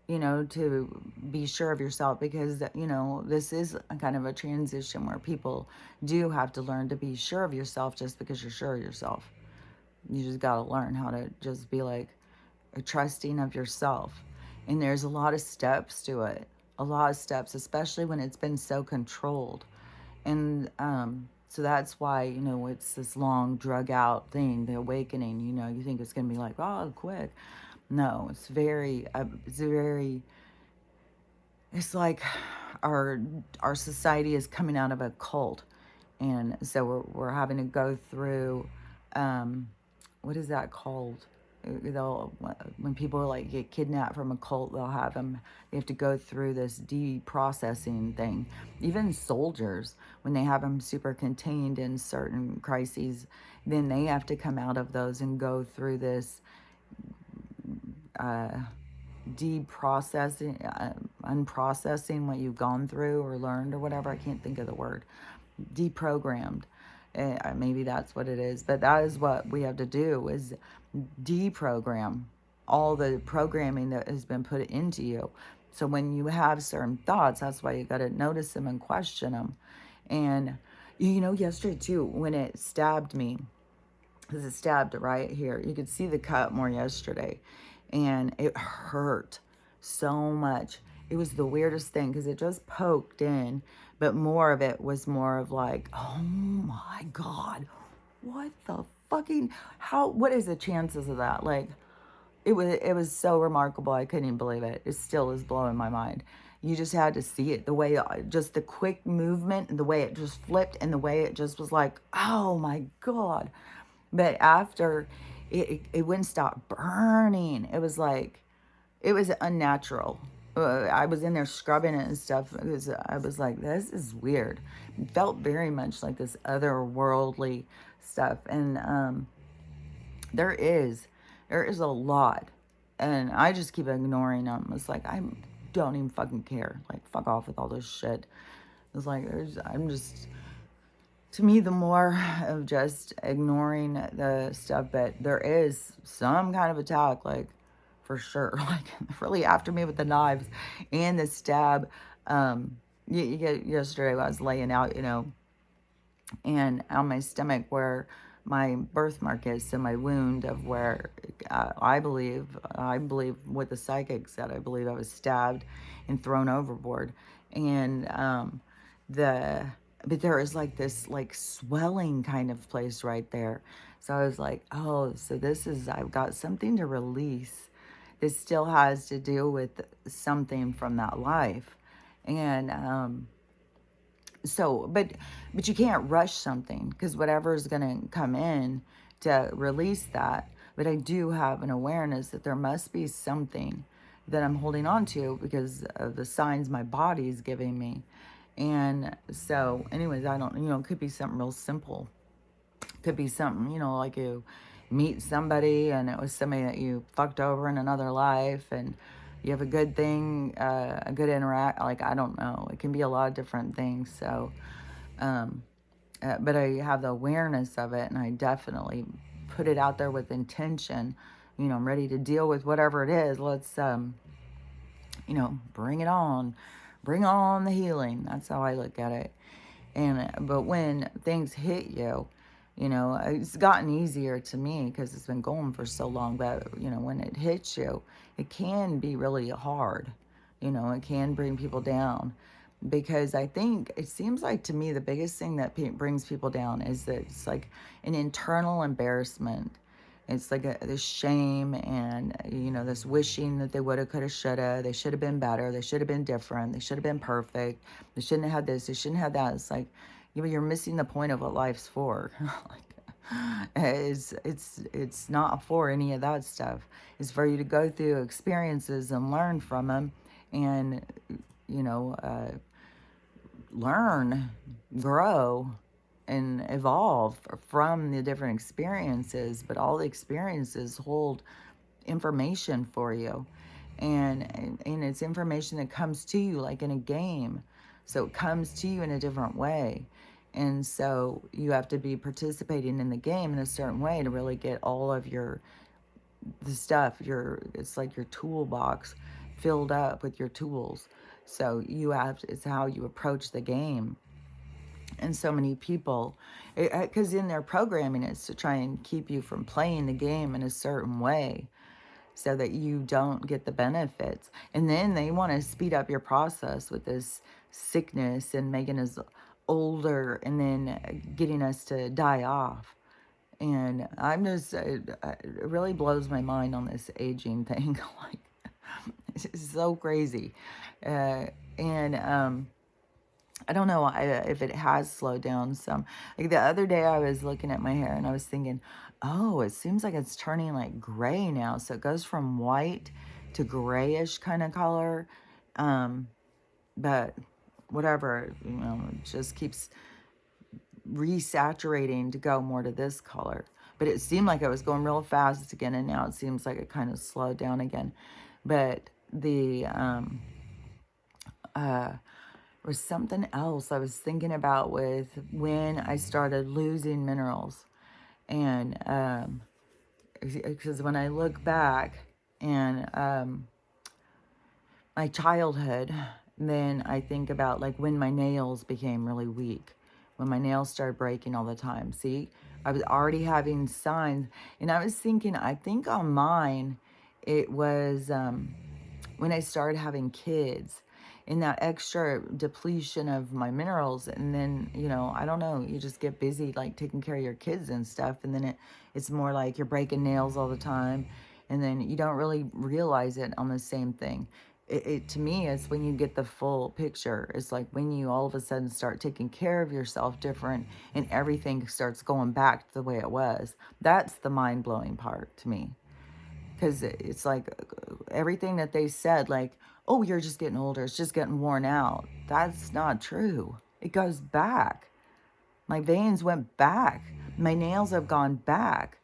to be sure of yourself, because, this is a kind of a transition where people do have to learn to be sure of yourself just because you're sure of yourself. You just got to learn how to just be like trusting of yourself. And there's a lot of steps to it, a lot of steps, especially when it's been so controlled. And so that's why, it's this long drug out thing, the awakening. You think it's going to be like, oh, quick. No, it's like our society is coming out of a cult. And so we're having to go through, what is that called? When people like get kidnapped from a cult, they have to go through this deprocessing thing. Even soldiers, when they have them super contained in certain crises, then they have to come out of those and go through this deprocessing, unprocessing what you've gone through or learned or whatever. I can't think of the word. Deprogrammed. Maybe that's what it is. But that is what we have to do, is deprogram all the programming that has been put into you. So when you have certain thoughts, that's why you got to notice them and question them. And, yesterday too, when it stabbed me, because it stabbed right here, you could see the cut more yesterday. And it hurt so much. It was the weirdest thing because it just poked in, but more of it was more of like, oh my God, what the what is the chances of that? Like, it was so remarkable. I couldn't even believe it. It still is blowing my mind. You just had to see it, the way, just the quick movement and the way it just flipped and the way it just was like, oh my God. But after, it wouldn't stop burning. It was like, it was unnatural. I was in there scrubbing it and stuff because I was like, this is weird. It felt very much like this otherworldly stuff. And there is a lot. And I just keep ignoring them. It's like, I don't even fucking care. Like, fuck off with all this shit. It's like, to me, the more of just ignoring the stuff, but there is some kind of attack, like, for sure. Like, really after me with the knives and the stab. You get, yesterday I was laying out, and on my stomach where my birthmark is, so my wound of where I believe what the psychic said, I believe I was stabbed and thrown overboard. And but there is like this like swelling kind of place right there. So I was like, oh, so I've got something to release. This still has to do with something from that life. And so, but you can't rush something, because whatever is going to come in to release that. But I do have an awareness that there must be something that I'm holding on to because of the signs my body is giving me. And so anyways, I don't, it could be something real simple. Could be something, like meet somebody and it was somebody that you fucked over in another life, and you have a good thing, a good interact, like, I don't know. It can be a lot of different things. So, um, but I have the awareness of it, and I definitely put it out there with intention. I'm ready to deal with whatever it is. Let's, bring it on. Bring on the healing. That's how I look at it. But when things hit you, it's gotten easier to me because it's been going for so long. But, when it hits you, it can be really hard. It can bring people down, because I think it seems like to me the biggest thing that brings people down is that it's like an internal embarrassment. It's like this shame, and this wishing that they woulda, coulda, shoulda. They should have been better. They should have been different. They should have been perfect. They shouldn't have had this. They shouldn't have that. It's like, you're missing the point of what life's for. Like, it's not for any of that stuff. It's for you to go through experiences and learn from them, and you know, uh, learn, grow, and evolve from the different experiences. But all the experiences hold information for you, and it's information that comes to you like in a game. So it comes to you in a different way, and so you have to be participating in the game in a certain way to really get all of the stuff, it's like your toolbox filled up with your tools. So it's how you approach the game. And so many people, because in their programming, it's to try and keep you from playing the game in a certain way so that you don't get the benefits. And then they want to speed up your process with this sickness and making us older, and then getting us to die off. And I'm just, it really blows my mind on this aging thing. Like, it's so crazy. And I don't know if it has slowed down some. Like the other day, I was looking at my hair and I was thinking, oh, it seems like it's turning like gray now. So it goes from white to grayish kind of color. But whatever, it just keeps resaturating to go more to this color. But it seemed like it was going real fast again, and now it seems like it kind of slowed down again. But there was something else I was thinking about with when I started losing minerals. And because when I look back and my childhood, then I think about like when my nails became really weak, when my nails started breaking all the time. See, I was already having signs, and I was thinking, I think on mine, it was when I started having kids, and that extra depletion of my minerals. And then, I don't know, you just get busy like taking care of your kids and stuff, and then it's more like you're breaking nails all the time, and then you don't really realize it on the same thing. It to me, it's when you get the full picture. It's like when you all of a sudden start taking care of yourself different, and everything starts going back to the way it was. That's the mind-blowing part to me, because it's like everything that they said, like, oh, you're just getting older, it's just getting worn out. That's not true. It goes back. My veins went back. My nails have gone back.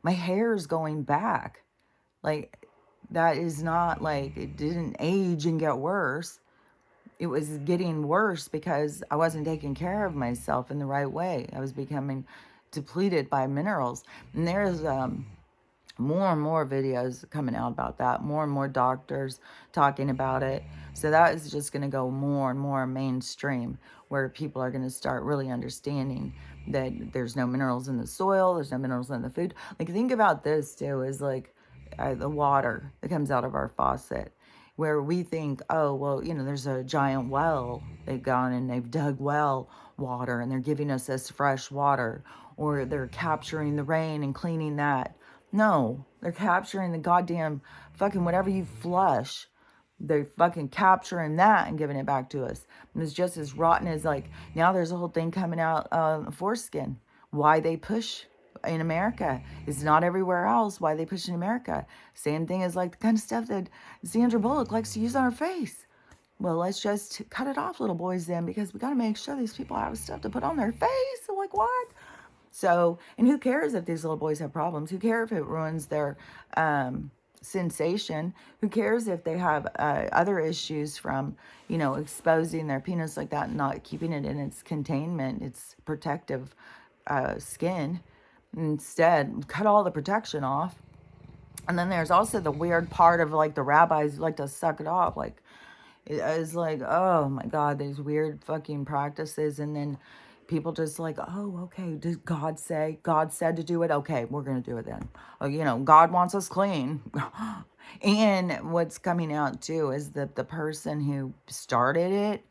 My hair is going back. Like, that is not like it didn't age and get worse. It was getting worse because I wasn't taking care of myself in the right way. I was becoming depleted by minerals. And there's more and more videos coming out about that, more and more doctors talking about it. So that is just going to go more and more mainstream, where people are going to start really understanding that there's no minerals in the soil, there's no minerals in the food. Like, think about this too, is like the water that comes out of our faucet, where we think, oh, well, there's a giant well. They've gone and they've dug well water and they're giving us this fresh water, or they're capturing the rain and cleaning that. No, they're capturing the goddamn fucking whatever you flush. They're fucking capturing that and giving it back to us. And it's just as rotten as, like, now there's a whole thing coming out, foreskin. Why they push in America is not everywhere else. Why they push in America. Same thing as like the kind of stuff that Sandra Bullock likes to use on her face. Well, let's just cut it off, little boys, then, because we got to make sure these people have stuff to put on their face. So, like, what? So, and who cares if these little boys have problems? Who cares if it ruins their sensation? Who cares if they have other issues from, exposing their penis like that and not keeping it in its containment, its protective skin? Instead, cut all the protection off. And then there's also the weird part of like the rabbis who like to suck it off. Like, it's like, oh my God, these weird fucking practices. And then people just like, oh, okay, did God say? God said to do it? Okay, we're going to do it then. Oh, God wants us clean. And what's coming out too is that the person who started it,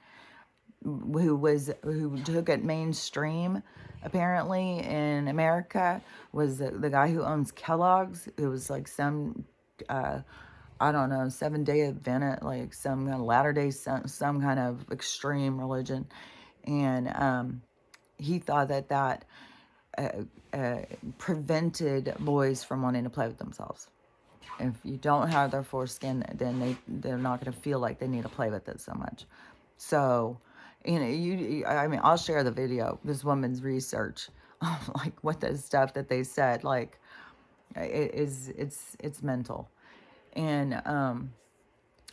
who took it mainstream apparently in America, was the guy who owns Kellogg's. It was like some I don't know, 7-day Adventist, like some kind of Latter Day, some kind of extreme religion, and he thought that prevented boys from wanting to play with themselves. If you don't have their foreskin, then they're not going to feel like they need to play with it so much. So, I mean, I'll share the video. This woman's research, like what the stuff that they said, like it's mental, and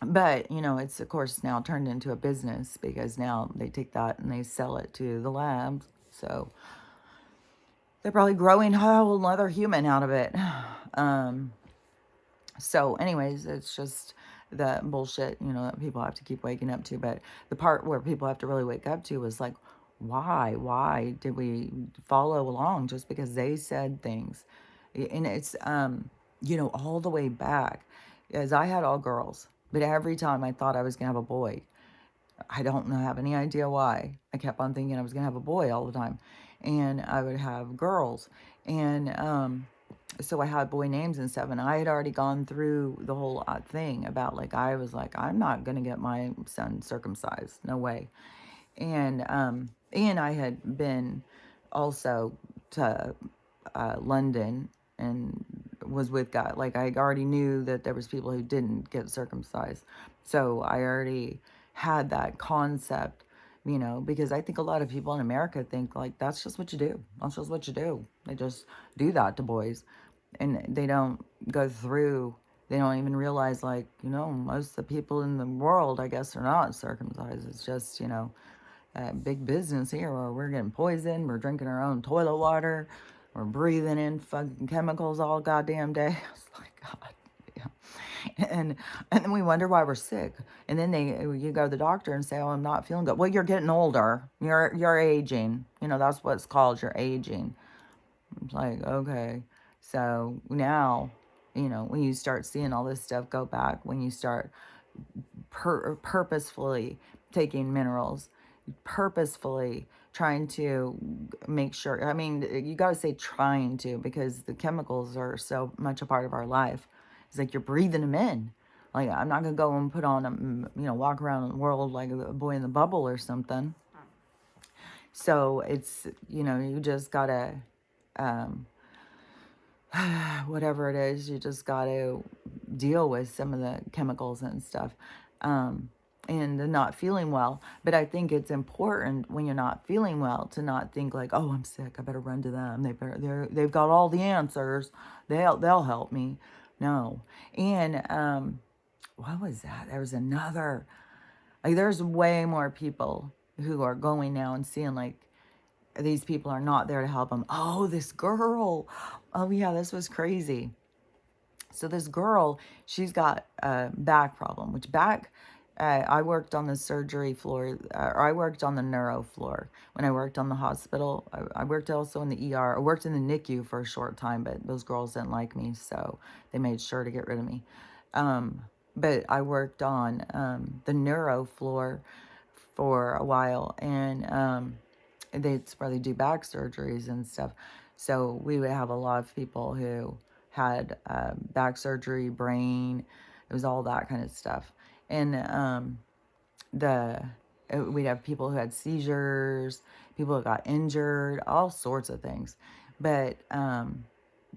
but it's of course now turned into a business because now they take that and they sell it to the labs. So they're probably growing a whole other human out of it. So anyways, it's just the bullshit, that people have to keep waking up to. But the part where people have to really wake up to is like, why did we follow along just because they said things? And it's, all the way back, as I had all girls, but every time I thought I was going to have a boy, I don't have any idea why. I kept on thinking I was going to have a boy all the time. And I would have girls. And so I had boy names and stuff. And I had already gone through the whole thing about, like, I was like, I'm not going to get my son circumcised. No way. And I had been also to London and was with God. Like, I already knew that there was people who didn't get circumcised. So I already had that concept, because I think a lot of people in America think like that's just what you do. That's just what you do. They just do that to boys. And they don't go through, they don't even realize, like, most of the people in the world, I guess, are not circumcised. It's just, big business here where we're getting poisoned, we're drinking our own toilet water, we're breathing in fucking chemicals all goddamn day. It's like, God, yeah. And then we wonder why we're sick. And then you go to the doctor and say, oh, I'm not feeling good. Well, you're getting older. You're aging. That's what it's called. You're aging. It's like, okay. So now, when you start seeing all this stuff go back, when you start purposefully taking minerals, purposefully trying to make sure, I mean, you got to say trying to, because the chemicals are so much a part of our life. It's like you're breathing them in. Like, I'm not going to go and put on, walk around the world like a boy in the bubble or something. So it's, you just got to, whatever it is, you just got to deal with some of the chemicals and stuff. And the not feeling well. But I think it's important when you're not feeling well to not think like, oh, I'm sick, I better run to them. They've got all the answers. They'll help me. No. And what was that? There was another, like, there's way more people who are going now and seeing like these people are not there to help them. Oh, this girl. Oh yeah, this was crazy. So this girl, she's got a back problem, which I worked on the surgery floor, or I worked on the neuro floor when I worked on the hospital. I worked also in the ER. I worked in the NICU for a short time, but those girls didn't like me, so they made sure to get rid of me. But I worked on the neuro floor for a while, and that's where they do back surgeries and stuff. So we would have a lot of people who had back surgery, brain, it was all that kind of stuff. And we'd have people who had seizures, people who got injured, all sorts of things. But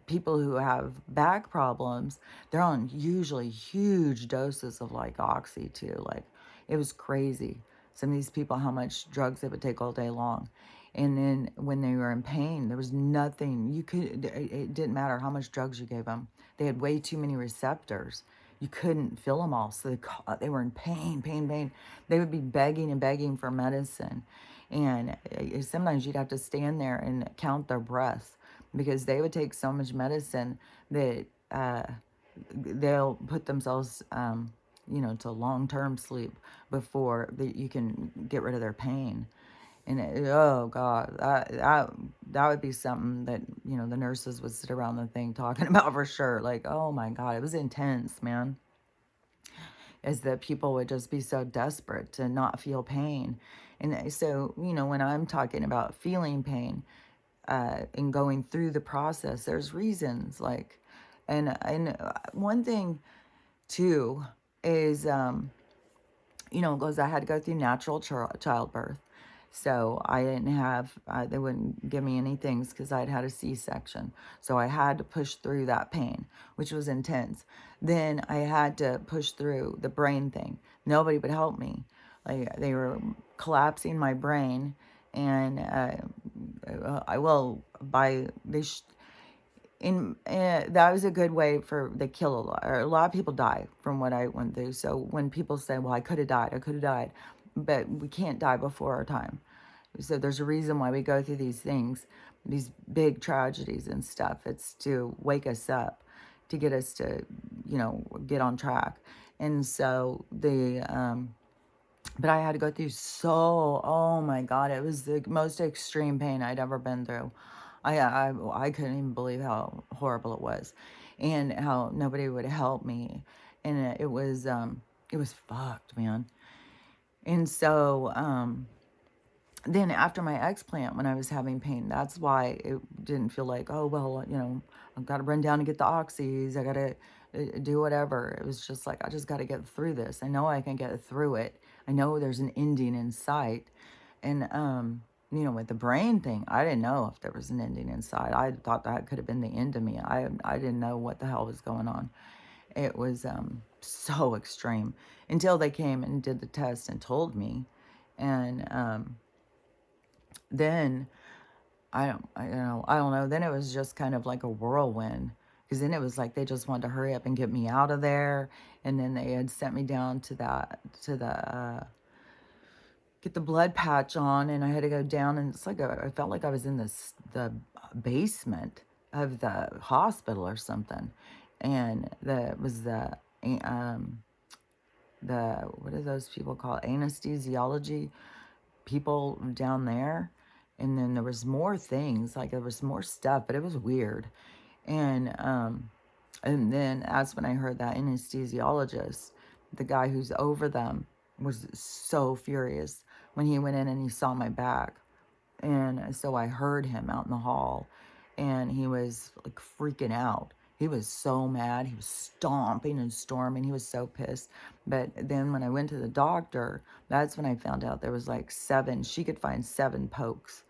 people who have back problems, they're on usually huge doses of like oxy too. Like, it was crazy. Some of these people, how much drugs they would take all day long. And then when they were in pain, there was nothing you could, it didn't matter how much drugs you gave them. They had way too many receptors. You couldn't fill them all. So they were in pain, pain, pain. They would be begging and begging for medicine. And sometimes you'd have to stand there and count their breaths because they would take so much medicine that they'll put themselves, to long-term sleep before you can get rid of their pain. And oh God, that would be something that, the nurses would sit around the thing talking about for sure. Like, oh my God, it was intense, man. Is that people would just be so desperate to not feel pain. And so, when I'm talking about feeling pain, and going through the process, there's reasons like, and one thing too is, because I had to go through natural childbirth. So I didn't have, they wouldn't give me any things because I'd had a C-section. So I had to push through that pain, which was intense. Then I had to push through the brain thing. Nobody would help me. Like they were collapsing my brain, and I will by they in that was a good way for they kill a lot, or a lot of people die from what I went through. So when people say, well, I could have died, but we can't die before our time. So there's a reason why we go through these things, these big tragedies and stuff. It's to wake us up, to get us to, get on track. And so but I had to go through oh my God, it was the most extreme pain I'd ever been through. I couldn't even believe how horrible it was, and how nobody would help me. And it was fucked, man. And so, then after my explant, when I was having pain, that's why it didn't feel like, oh, well, I've got to run down and get the oxys. I got to do whatever. It was just like, I just got to get through this. I know I can get through it. I know there's an ending in sight. And, with the brain thing, I didn't know if there was an ending in sight. I thought that could have been the end of me. I didn't know what the hell was going on. It was so extreme until they came and did the test and told me. And then I don't know. Then it was just kind of like a whirlwind, because then it was like they just wanted to hurry up and get me out of there, and then they had sent me down to the get the blood patch on, and I had to go down, and it's like I felt like I was in the basement of the hospital or something, and um the what are those people called, anesthesiology people down there. And then there was more things, like there was more stuff, but it was weird. And then that's when I heard that anesthesiologist, the guy who's over them, was so furious when he went in and he saw my back. And so I heard him out in the hall, and he was like freaking out. He was so mad. He was stomping and storming. He was so pissed. But then when I went to the doctor, that's when I found out there was like she could find 7 pokes.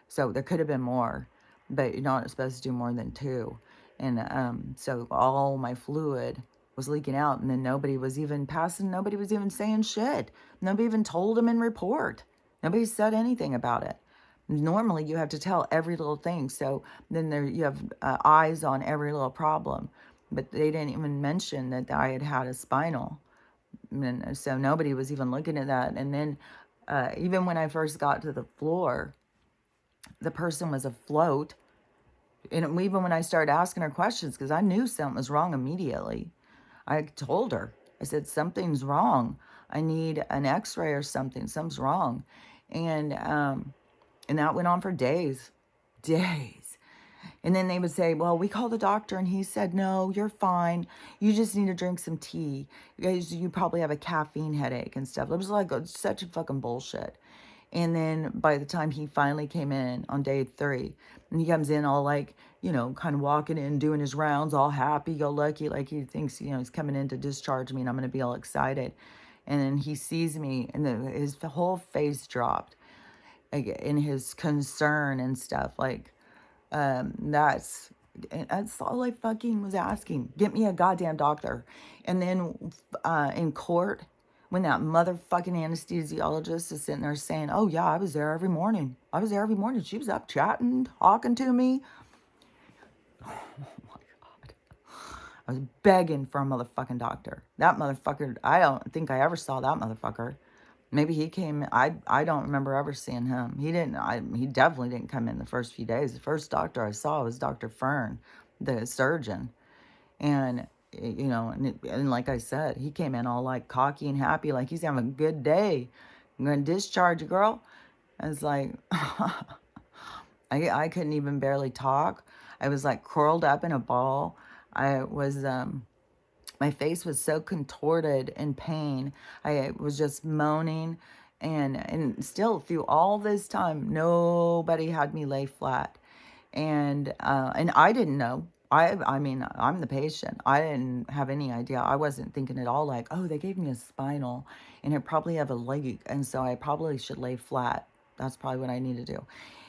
So there could have been more, but you're not supposed to do more than 2. And so all my fluid was leaking out, and then nobody was even saying shit. Nobody even told him in report. Nobody said anything about it. Normally you have to tell every little thing, so then you have eyes on every little problem. But they didn't even mention that I had had a spinal, and so nobody was even looking at that. And then even when I first got to the floor, the person was afloat. And even when I started asking her questions, because I knew something was wrong immediately, I told her, I said, something's wrong. I need an x-ray or something. Something's wrong. And that went on for days. Days. And then they would say, well, we called the doctor and he said, no, you're fine. You just need to drink some tea. You probably have a caffeine headache and stuff. It was like such a fucking bullshit. And then by the time he finally came in on day 3, and he comes in all like, kind of walking in, doing his rounds, all happy-go-lucky, like he thinks, he's coming in to discharge me and I'm going to be all excited. And then he sees me, and his whole face dropped, like, in his concern and stuff. Like, that's all I fucking was asking. Get me a goddamn doctor. And then in court, when that motherfucking anesthesiologist is sitting there saying, oh yeah, I was there every morning. I was there every morning. She was up chatting, talking to me. I was begging for a motherfucking doctor. That motherfucker, I don't think I ever saw that motherfucker. Maybe he came, I don't remember ever seeing him. He definitely didn't come in the first few days. The first doctor I saw was Dr. Fern, the surgeon. And, and like I said, he came in all like cocky and happy, like he's having a good day. I'm going to discharge you, girl. I was like, I couldn't even barely talk. I was like curled up in a ball. I was, my face was so contorted in pain. I was just moaning. And still through all this time, nobody had me lay flat. And I didn't know. I mean, I'm the patient. I didn't have any idea. I wasn't thinking at all like, oh, they gave me a spinal and I probably have a leg. And so I probably should lay flat. That's probably what I need to do.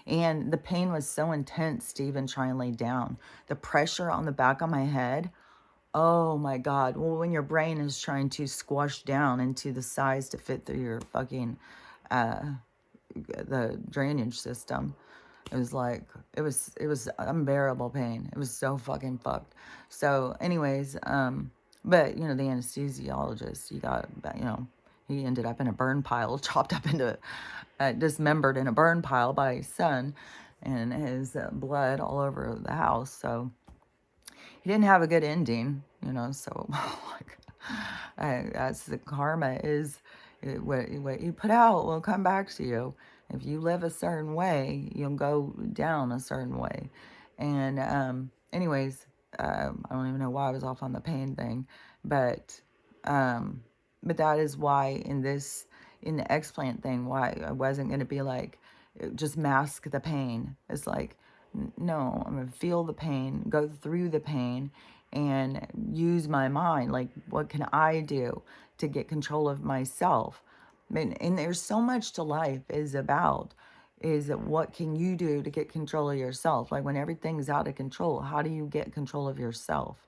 And the pain was so intense to even try and lay down. The pressure on the back of my head, oh my God. Well, when your brain is trying to squash down into the size to fit through your fucking, the drainage system, it was like, it was unbearable pain. It was so fucking fucked. So anyways, but the anesthesiologist, he ended up in a burn pile, chopped up into, dismembered in a burn pile by his son, and his blood all over the house. So he didn't have a good ending, so like, that's the karma is, what you put out will come back to you. If you live a certain way, you'll go down a certain way. And anyways, I don't even know why I was off on the pain thing, but that is why in the explant thing, why I wasn't going to be like, just mask the pain. It's like, no, I'm going to feel the pain, go through the pain, and use my mind. Like, what can I do to get control of myself? I mean, and there's so much to life is what can you do to get control of yourself? Like when everything's out of control, how do you get control of yourself?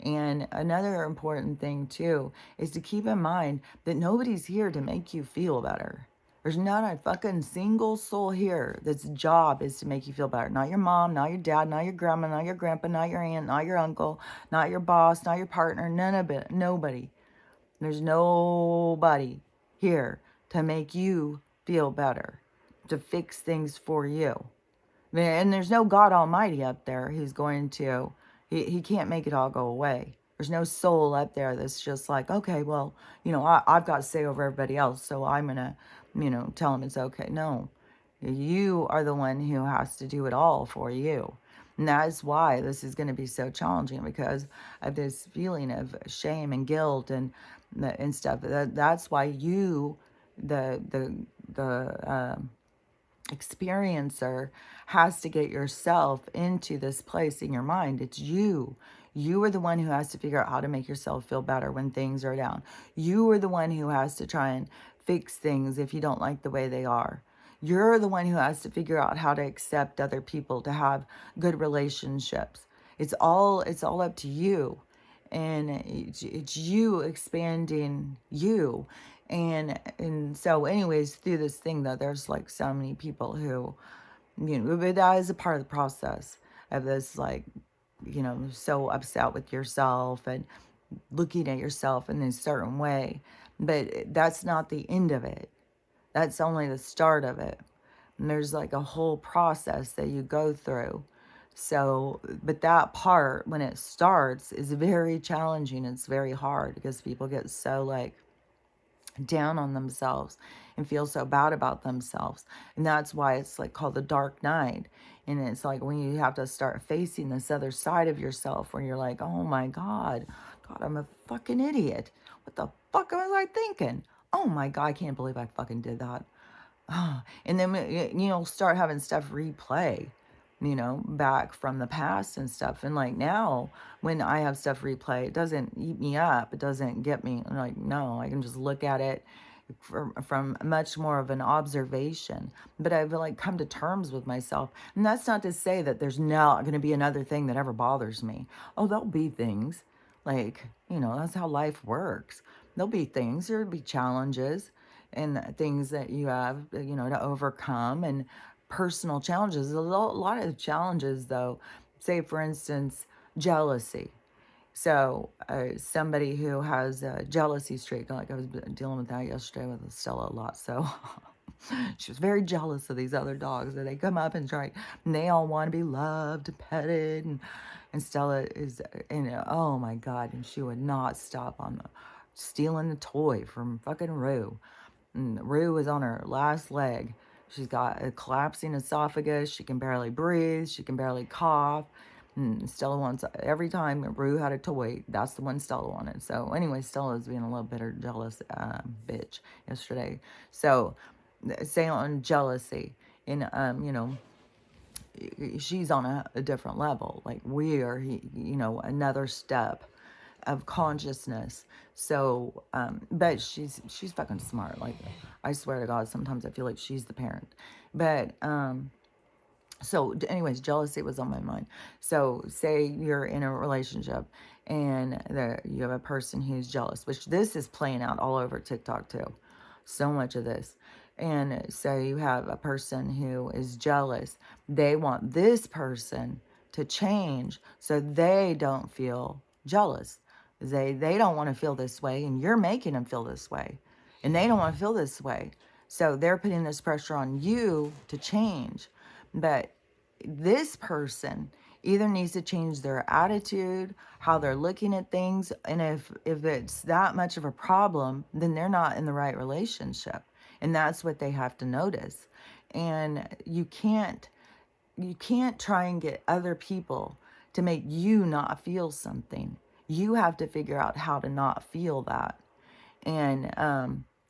And another important thing too is to keep in mind that nobody's here to make you feel better. There's not a fucking single soul here that's job is to make you feel better. Not your mom, not your dad, not your grandma, not your grandpa, not your aunt, not your uncle, not your boss, not your partner, none of it. Nobody. There's nobody here to make you feel better, to fix things for you. And there's no God Almighty up there who's going to, he can't make it all go away. There's no soul up there that's just like, okay, well, I've got to say over everybody else, so I'm going to, tell them it's okay. No, you are the one who has to do it all for you. And that's why this is going to be so challenging, because of this feeling of shame and guilt and stuff. That's why you, the experiencer, has to get yourself into this place in your mind. It's you. You are the one who has to figure out how to make yourself feel better when things are down. You are the one who has to try and fix things if you don't like the way they are. You're the one who has to figure out how to accept other people, to have good relationships. It's all up to you. And it's you expanding you. And so anyways, through this thing though, there's like so many people who, but that is a part of the process of this, like, so upset with yourself and looking at yourself in a certain way. But that's not the end of it. That's only the start of it. And there's like a whole process that you go through. So, but that part, when it starts, is very challenging. It's very hard because people get so like down on themselves and feel so bad about themselves. And that's why it's like called the dark night. And it's like when you have to start facing this other side of yourself where you're like, oh my God, I'm a fucking idiot. What the fuck was I thinking? Oh my God, I can't believe I fucking did that. And then, start having stuff replay, back from the past and stuff. And like now, when I have stuff replay, it doesn't eat me up. It doesn't get me, like, no, I can just look at it from much more of an observation. But I've like come to terms with myself. And that's not to say that there's not going to be another thing that ever bothers me. Oh, there'll be things. Like, that's how life works. There'll be things, there'll be challenges and things that you have, to overcome, and personal challenges. A lot of challenges, though, say, for instance, jealousy. So, somebody who has a jealousy streak, like I was dealing with that yesterday with Stella a lot. So, she was very jealous of these other dogs that they come up and try, and they all want to be loved, petted, and Stella is, oh my God, and she would not stop on stealing the toy from fucking Rue. And Rue was on her last leg. She's got a collapsing esophagus. She can barely breathe. She can barely cough. And Stella wants, every time Rue had a toy, that's the one Stella wanted. So anyway, Stella was being a little bitter, jealous bitch yesterday. So say on jealousy, and she's on a different level. Like we are, another step of consciousness. So, but she's fucking smart. Like, I swear to God, sometimes I feel like she's the parent. But so anyways, jealousy was on my mind. So say you're in a relationship and you have a person who's jealous, which this is playing out all over TikTok too. So much of this. And so you have a person who is jealous. They want this person to change so they don't feel jealous. They don't want to feel this way, and you're making them feel this way. And they don't want to feel this way. So they're putting this pressure on you to change. But this person either needs to change their attitude, how they're looking at things, and if it's that much of a problem, then they're not in the right relationship. And that's what they have to notice. And you can't try and get other people to make you not feel something. You have to figure out how to not feel that. And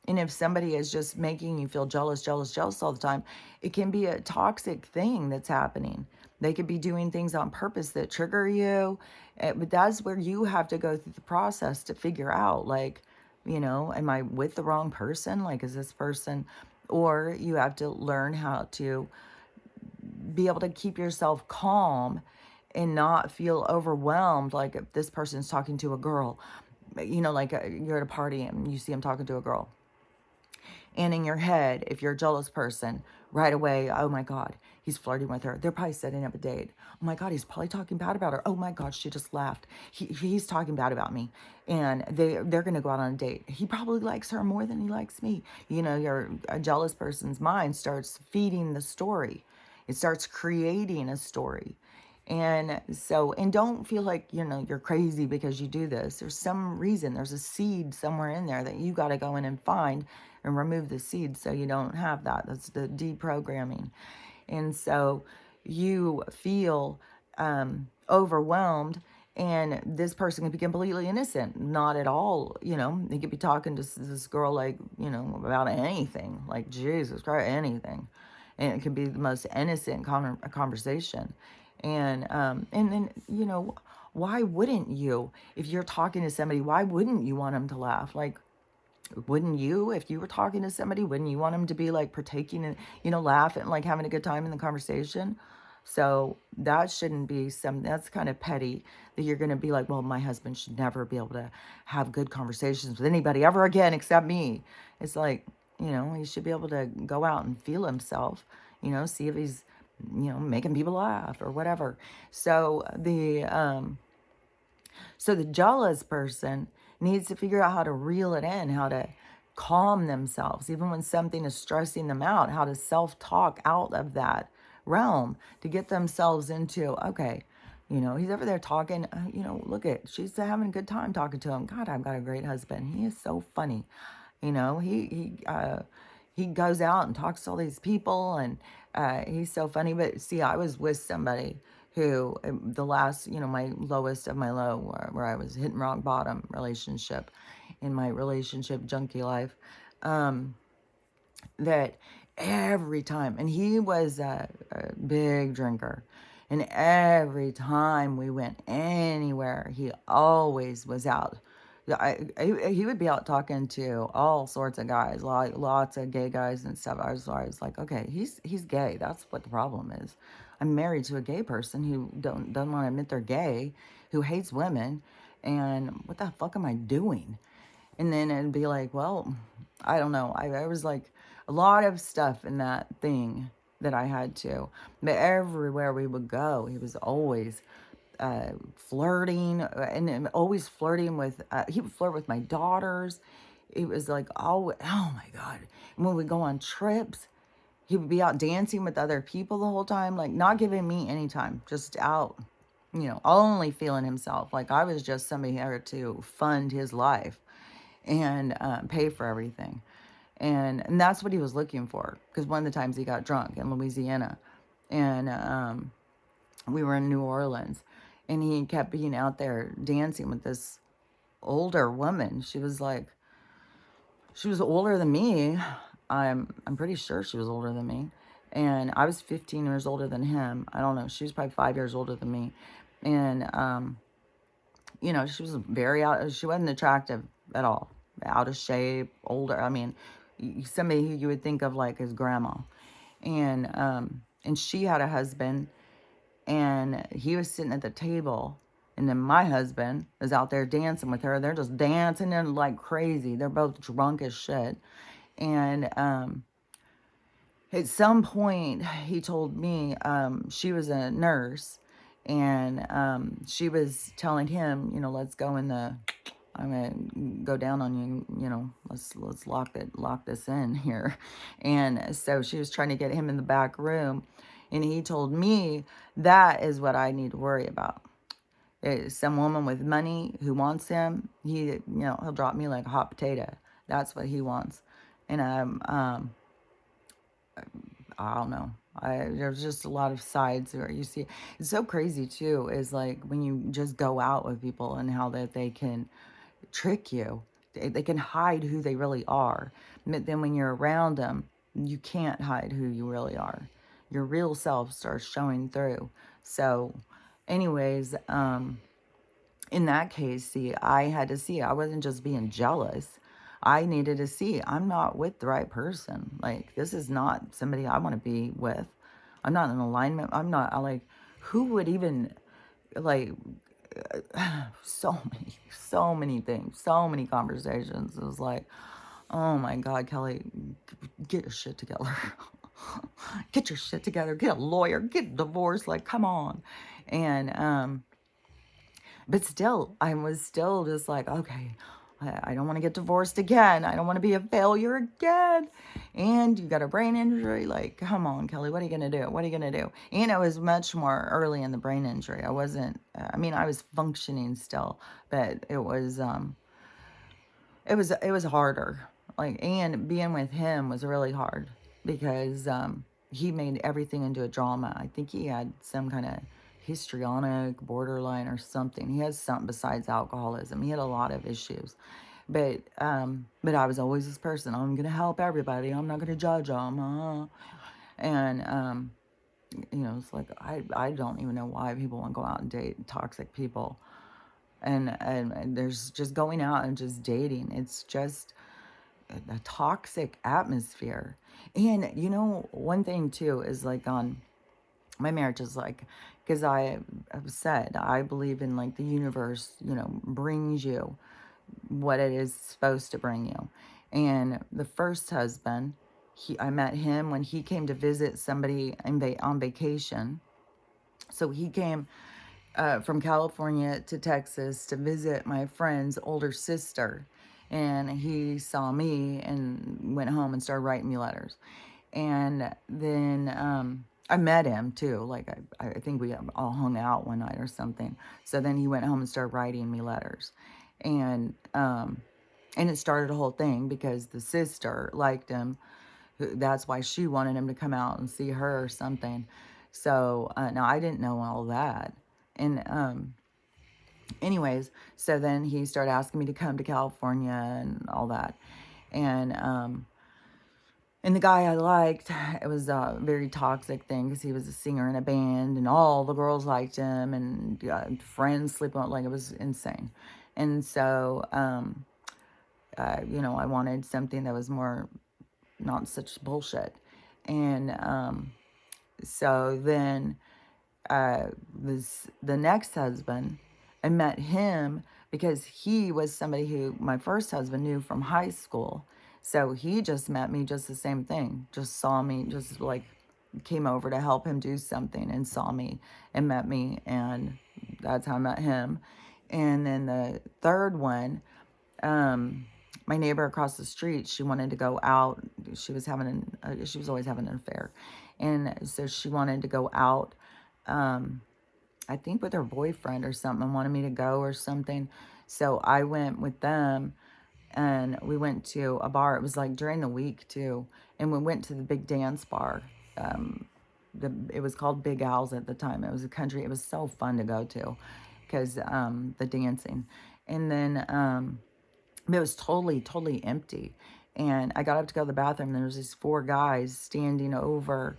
if somebody is just making you feel jealous, jealous, jealous all the time, it can be a toxic thing that's happening. They could be doing things on purpose that trigger you. But that's where you have to go through the process to figure out, like, am I with the wrong person? Like, is this person, or you have to learn how to be able to keep yourself calm and not feel overwhelmed. Like if this person's talking to a girl, like you're at a party and you see him talking to a girl. And in your head, if you're a jealous person, right away, oh my God, he's flirting with her. They're probably setting up a date. Oh my God, he's probably talking bad about her. Oh my God, she just laughed. He's talking bad about me. And they're going to go out on a date. He probably likes her more than he likes me. A jealous person's mind starts feeding the story. It starts creating a story. And so, and don't feel like, you're crazy because you do this. There's some reason, there's a seed somewhere in there that you got to go in and find and remove the seed so you don't have that. That's the deprogramming. And so you feel overwhelmed, and this person could be completely innocent, not at all. They could be talking to this girl like, about anything, like Jesus Christ, anything. And it could be the most innocent conversation. And then, why wouldn't you, if you're talking to somebody, why wouldn't you want them to laugh? Like, wouldn't you, if you were talking to somebody, wouldn't you want them to be like partaking and, laughing, like having a good time in the conversation? So that shouldn't be that's kind of petty that you're going to be like, well, my husband should never be able to have good conversations with anybody ever again except me. It's like, he should be able to go out and feel himself, see if he's, making people laugh or whatever. So the jealous person needs to figure out how to reel it in, how to calm themselves, even when something is stressing them out, how to self-talk out of that realm to get themselves into, okay, he's over there talking, she's having a good time talking to him. God, I've got a great husband. He is so funny. He goes out and talks to all these people, and he's so funny. But see, I was with somebody who, the last, my lowest of my low, where I was hitting rock bottom relationship in my relationship junkie life, that every time, and he was a big drinker, and every time we went anywhere, he always was out. He would be out talking to all sorts of guys, lots of gay guys and stuff. I was like, okay, he's gay. That's what the problem is. I'm married to a gay person who doesn't want to admit they're gay, who hates women, And what the fuck am I doing? And then it'd be like, well, I don't know. I was like a lot of stuff in that thing that I had to. But everywhere we would go, he was always flirting and always flirting with, he would flirt with my daughters. It was like, oh my God. And when we go on trips, he would be out dancing with other people the whole time, like not giving me any time, just out, only feeling himself. Like I was just somebody here to fund his life and pay for everything. And that's what he was looking for. Because one of the times he got drunk in Louisiana, and we were in New Orleans, and he kept being out there dancing with this older woman. She was older than me. I'm pretty sure she was older than me. And I was 15 years older than him. I don't know. She was probably 5 years older than me. And, she was she wasn't attractive at all. Out of shape, older. I mean, somebody who you would think of like his grandma. And she had a husband, and he was sitting at the table, and then my husband is out there dancing with her. They're just dancing and like crazy. They're both drunk as shit. And at some point, he told me she was a nurse, and she was telling him, let's go in the. I'm gonna go down on you. Let's lock this in here. And so she was trying to get him in the back room, and he told me that is what I need to worry about. It's some woman with money who wants him. He'll drop me like a hot potato. That's what he wants. And I don't know. There's just a lot of sides where you see. It's so crazy too. Is like when you just go out with people and how that they can trick you. They can hide who they really are. But then when you're around them, you can't hide who you really are. Your real self starts showing through. So, anyways, in that case, see, I had to see. I wasn't just being jealous. I needed to see I'm not with the right person. Like, this is not somebody I want to be with. I'm not in alignment. I'm not, like, who would even, like, so many things, so many conversations. It was like, oh my God, Kelly, get your shit together. Get your shit together. Get a lawyer. Get divorced. Like, come on. And, but still, I was still just like, okay, I don't want to get divorced again. I don't want to be a failure again. And you got a brain injury. Like, come on, Kelly, what are you going to do? What are you going to do? And it was much more early in the brain injury. I wasn't, I was functioning still, but it was harder. Like, and being with him was really hard because he made everything into a drama. I think he had some kind of histrionic, borderline, or something. He has something besides alcoholism. He had a lot of issues, but I was always this person. I'm gonna help everybody. I'm not gonna judge them. And it's like I don't even know why people want to go out and date toxic people. And there's just going out and just dating. It's just a toxic atmosphere. And one thing too is like on my marriage is like, because I have said I believe in like the universe, brings you what it is supposed to bring you. And the first husband, I met him when he came to visit somebody on vacation. So he came from California to Texas to visit my friend's older sister. And he saw me and went home and started writing me letters. And then I met him too. Like I think we all hung out one night or something. So then he went home and started writing me letters. And it started a whole thing because the sister liked him. That's why she wanted him to come out and see her or something. So now I didn't know all that. And anyways, so then he started asking me to come to California and all that. And the guy I liked, it was a very toxic thing because he was a singer in a band and all the girls liked him and friends sleeping on, like it was insane. And so, I wanted something that was more not such bullshit. And so then the next husband, I met him because he was somebody who my first husband knew from high school. So he just met me, just the same thing, just saw me, just like came over to help him do something and saw me and met me. And that's how I met him. And then the third one, my neighbor across the street, she wanted to go out. She was she was always having an affair. And so she wanted to go out, I think with her boyfriend or something, and wanted me to go or something. So I went with them and we went to a bar. It was like during the week too. And we went to the big dance bar. It was called Big Al's at the time. It was a country. It was so fun to go to because the dancing. And then it was totally, totally empty. And I got up to go to the bathroom, and there was these four guys standing over,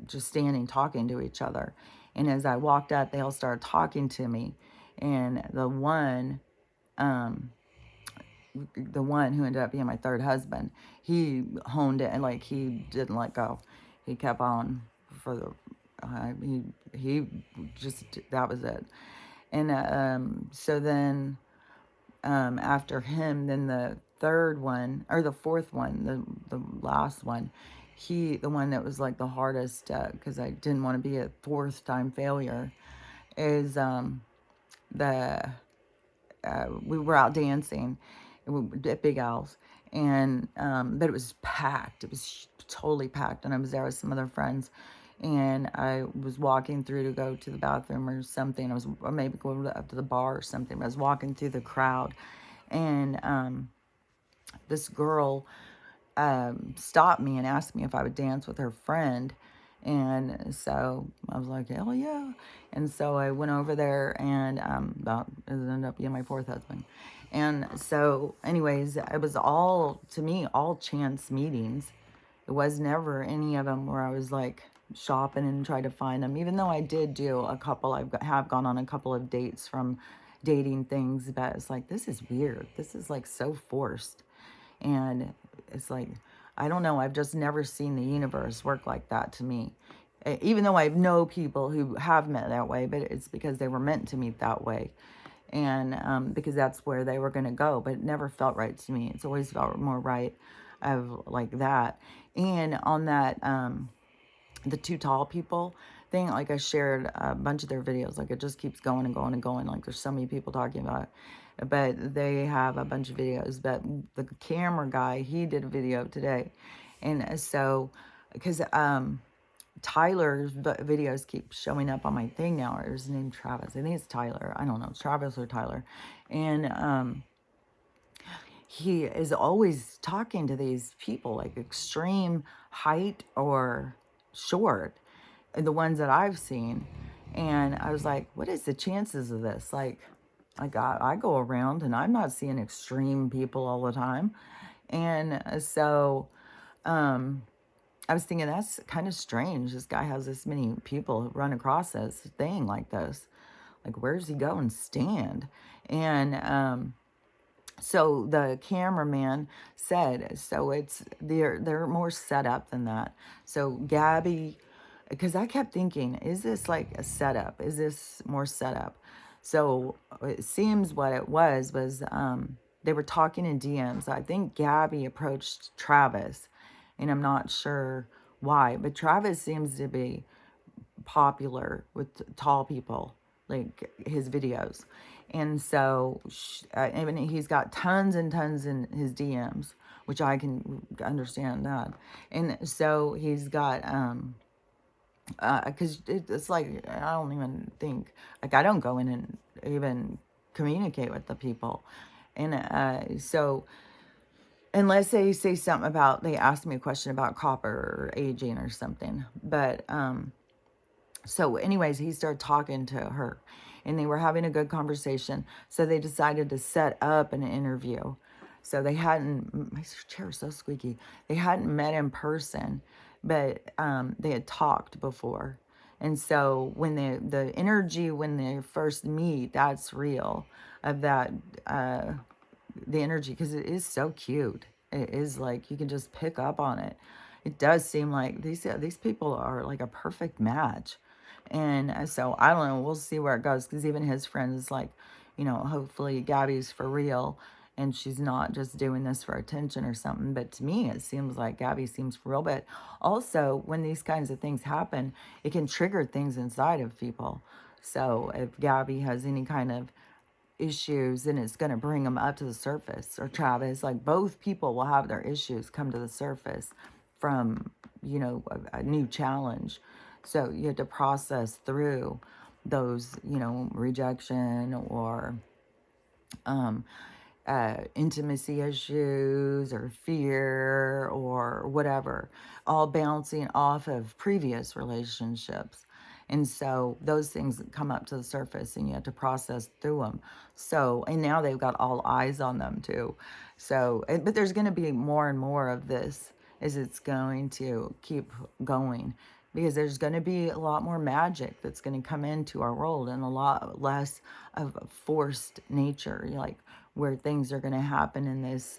just standing, talking to each other. And as I walked up, they all started talking to me. And the one who ended up being my third husband, he honed it and like he didn't let go. He kept on for the, he just, that was it. And so then after him, then the third one, or the fourth one, the last one, the one that was like the hardest, because I didn't want to be a fourth time failure, is the we were out dancing at Big Al's, and but it was packed. It was totally packed, and I was there with some other friends, and I was walking through to go to the bathroom or something. Or maybe going up to the bar or something. I was walking through the crowd, and this girl stopped me and asked me if I would dance with her friend. And so I was like, hell yeah. And so I went over there, and that ended up being my fourth husband. And so, anyways, it was all, to me, all chance meetings. It was never any of them where I was like shopping and tried to find them, even though I did do a couple. Have gone on a couple of dates from dating things, but it's like, this is weird. This is like so forced. And it's like, I don't know. I've just never seen the universe work like that to me. Even though I know people who have met that way, but it's because they were meant to meet that way. And because that's where they were going to go. But it never felt right to me. It's always felt more right of like that. And on that, the two tall people thing, like I shared a bunch of their videos. Like it just keeps going and going and going. Like there's so many people talking about it. But they have a bunch of videos. But the camera guy, he did a video today. And so, because Tyler's videos keep showing up on my thing now. Or his name Travis. I think it's Tyler. I don't know. It's Travis or Tyler. And he is always talking to these people, like extreme height or short, the ones that I've seen. And I was like, what is the chances of this? Like I go around and I'm not seeing extreme people all the time. And so I was thinking, that's kind of strange. This guy has this many people run across this thing like this. Like, where does he go and stand? And so the cameraman said, so they're more set up than that. So Gabby, because I kept thinking, is this like a setup? Is this more setup? So it seems what it was they were talking in DMs. I think Gabby approached Travis, and I'm not sure why, but Travis seems to be popular with tall people, like his videos. And so, I mean, he's got tons and tons in his DMs, which I can understand that. And so he's got, because it's like, I don't even think, like, I don't go in and even communicate with the people. And so, unless they say something about, they ask me a question about copper or aging or something. But, so anyways, he started talking to her and they were having a good conversation. So they decided to set up an interview. So they hadn't, my chair is so squeaky. They hadn't met in person, but they had talked before. And so when the energy, when they first meet, that's real of that, the energy, because it is so cute. It is like, you can just pick up on it. It does seem like these people are like a perfect match. And so I don't know. We'll see where it goes because even his friends like, hopefully Gabby's for real and she's not just doing this for attention or something. But to me, it seems like Gabby seems for real. But also, when these kinds of things happen, it can trigger things inside of people. So if Gabby has any kind of issues, then it's going to bring them up to the surface. Or Travis, like both people will have their issues come to the surface from, a new challenge. So you have to process through those, rejection or intimacy issues or fear or whatever, all bouncing off of previous relationships. And so those things come up to the surface and you have to process through them. So, and now they've got all eyes on them too. So, but there's going to be more and more of this as it's going to keep going because there's going to be a lot more magic that's going to come into our world and a lot less of a forced nature, like where things are going to happen in this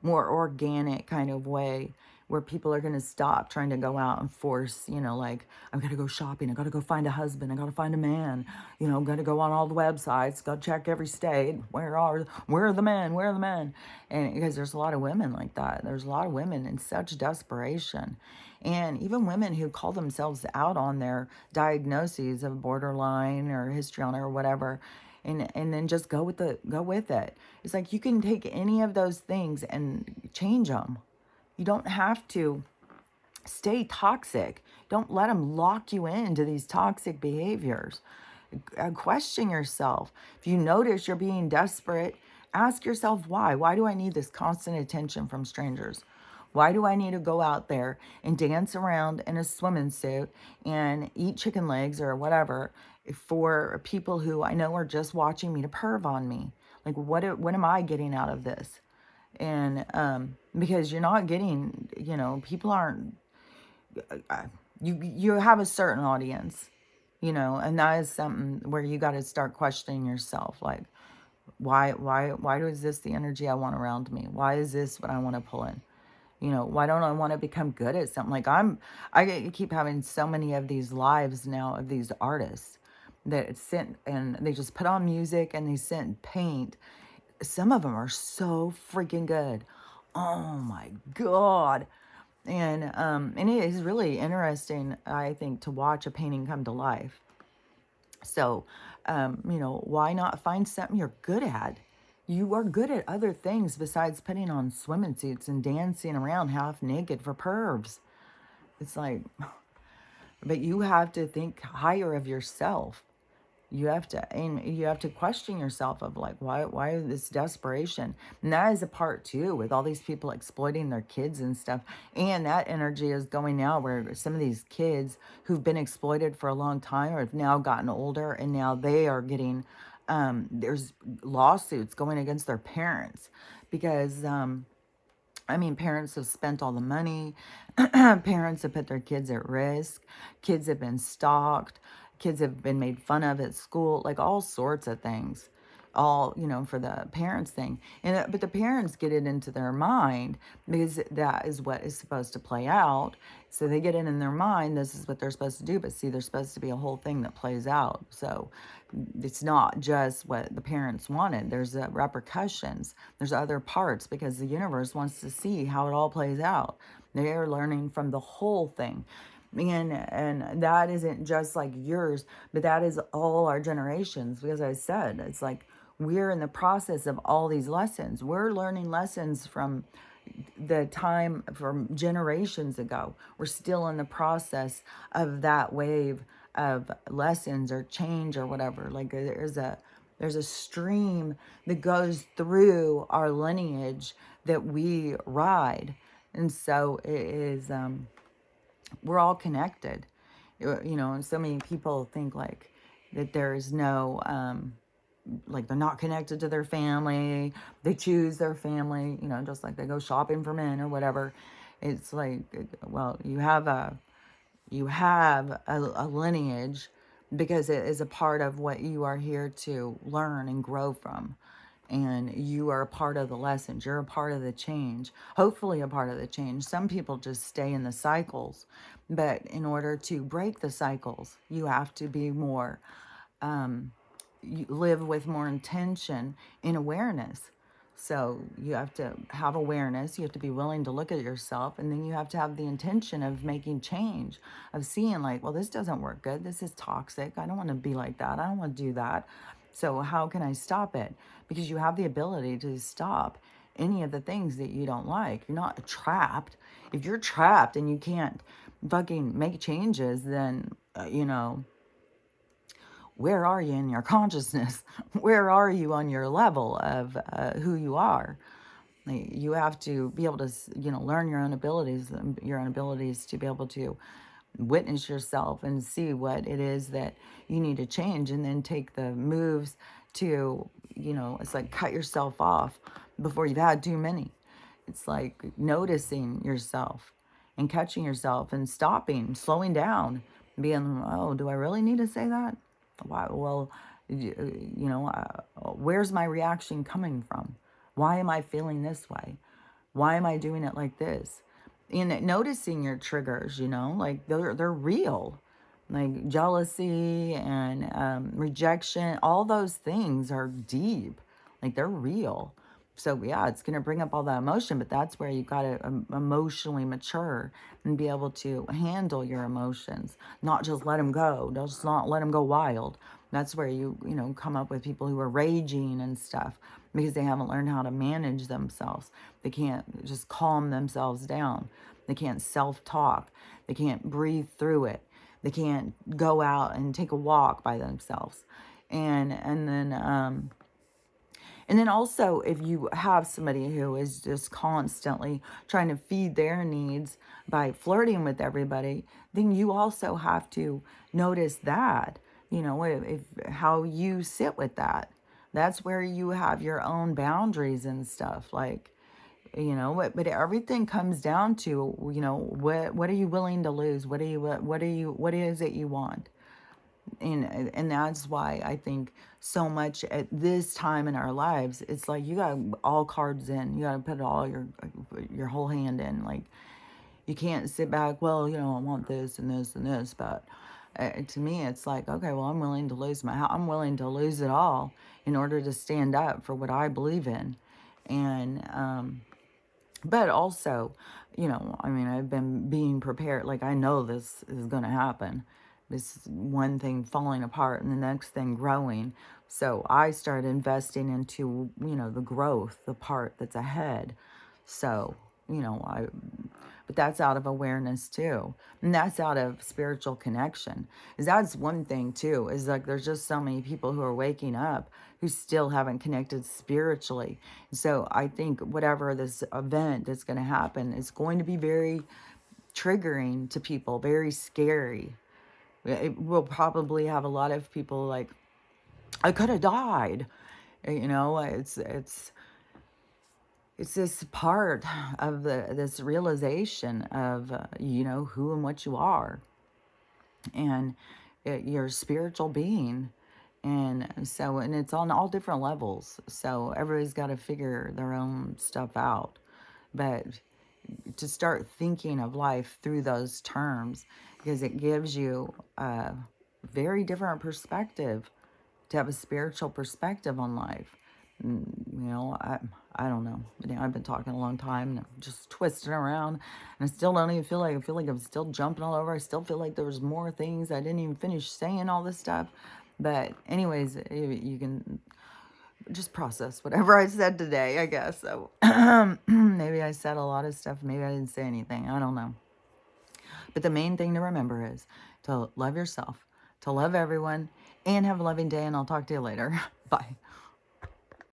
more organic kind of way where people are going to stop trying to go out and force, like, I've got to go shopping. I got to go find a husband. I got to find a man. I'm going to go on all the websites, go check every state. Where are the men? Where are the men? And because there's a lot of women like that. There's a lot of women in such desperation. And even women who call themselves out on their diagnoses of borderline or histrionic or whatever, and then just go with it. It's like you can take any of those things and change them. You don't have to stay toxic. Don't let them lock you into these toxic behaviors. Question yourself. If you notice you're being desperate, ask yourself why. Why do I need this constant attention from strangers? Why do I need to go out there and dance around in a swimming suit and eat chicken legs or whatever for people who I know are just watching me to perv on me? Like, what am I getting out of this? And because you're not getting, people aren't, you have a certain audience, and that is something where you got to start questioning yourself, like, why is this the energy I want around me? Why is this what I want to pull in? Why don't I want to become good at something? Like I keep having so many of these lives now of these artists that sit and they just put on music and they sit and paint. Some of them are so freaking good. Oh my God. And it is really interesting, I think, to watch a painting come to life. So, why not find something you're good at? You are good at other things besides putting on swimming suits and dancing around half naked for pervs. It's like, but you have to think higher of yourself. You have to question yourself of like, why this desperation? And that is a part too with all these people exploiting their kids and stuff. And that energy is going now where some of these kids who've been exploited for a long time or have now gotten older and now they are getting, there's lawsuits going against their parents because, parents have spent all the money. Parents have put their kids at risk. Kids have been stalked. Kids have been made fun of at school, like all sorts of things. All, for the parents thing. But the parents get it into their mind because that is what is supposed to play out. So they get it in their mind, this is what they're supposed to do. But see, there's supposed to be a whole thing that plays out. So it's not just what the parents wanted. There's repercussions. There's other parts because the universe wants to see how it all plays out. They are learning from the whole thing. And that isn't just like yours, but that is all our generations. Because I said, it's like we're in the process of all these lessons. We're learning lessons from the time from generations ago. We're still in the process of that wave of lessons or change or whatever. Like there's a stream that goes through our lineage that we ride. And so it is, we're all connected, and so many people think like that there is no, like they're not connected to their family. They choose their family, just like they go shopping for men or whatever. It's like, well, you have a lineage because it is a part of what you are here to learn and grow from. and you are a part of the lessons. You're a part of the change, hopefully a part of the change. Some people just stay in the cycles, but in order to break the cycles, you have to be more, you live with more intention and awareness. So you have to have awareness, you have to be willing to look at yourself, and then you have to have the intention of making change, of seeing like, well, this doesn't work good. This is toxic. I don't want to be like that. I don't want to do that. So how can I stop it? Because you have the ability to stop any of the things that you don't like. You're not trapped. If you're trapped and you can't fucking make changes, then, where are you in your consciousness? Where are you on your level of who you are? Like, you have to be able to, learn your own abilities to be able to witness yourself and see what it is that you need to change, and then take the moves to, it's like cut yourself off before you've had too many. It's like noticing yourself and catching yourself and stopping, slowing down, being, oh, do I really need to say that? Why? Well, where's my reaction coming from? Why am I feeling this way? Why am I doing it like this? And noticing your triggers, like they're real, like jealousy and rejection. All those things are deep, like they're real. So yeah, it's gonna bring up all that emotion, but that's where you gotta emotionally mature and be able to handle your emotions, not just let them go, just not let them go wild. That's where you come up with people who are raging and stuff, because they haven't learned how to manage themselves. They can't just calm themselves down. They can't self-talk. They can't breathe through it. They can't go out and take a walk by themselves. And then also, if you have somebody who is just constantly trying to feed their needs by flirting with everybody, then you also have to notice that, if how you sit with that. That's where you have your own boundaries and stuff. Like, but everything comes down to, what are you willing to lose? What is it you want? And that's why I think so much at this time in our lives, it's like you got all cards in. You got to put all your whole hand in. Like, you can't sit back, well, I want this and this and this, but to me it's like, okay, well, I'm willing to lose I'm willing to lose it all in order to stand up for what I believe in. And but also, I mean, I've been being prepared. Like, I know this is going to happen. This one thing falling apart and the next thing growing. So I started investing into, the growth, the part that's ahead. So, but that's out of awareness too. And that's out of spiritual connection. Is that's one thing too, is like there's just so many people who are waking up who still haven't connected spiritually. So I think whatever this event that's going to happen is going to be very triggering to people, very scary. It will probably have a lot of people like, I could have died. It's this part of this realization of who and what you are, and your spiritual being. And so, and it's on all different levels, so everybody's got to figure their own stuff out. But to start thinking of life through those terms, because it gives you a very different perspective, to have a spiritual perspective on life. I don't know. I've been talking a long time and I'm just twisting around, and I still don't even feel like, I'm still jumping all over. I still feel like there was more things. I didn't even finish saying all this stuff. But anyways, you can just process whatever I said today, I guess. So maybe I said a lot of stuff. Maybe I didn't say anything. I don't know. But the main thing to remember is to love yourself, to love everyone, and have a loving day. And I'll talk to you later. Bye.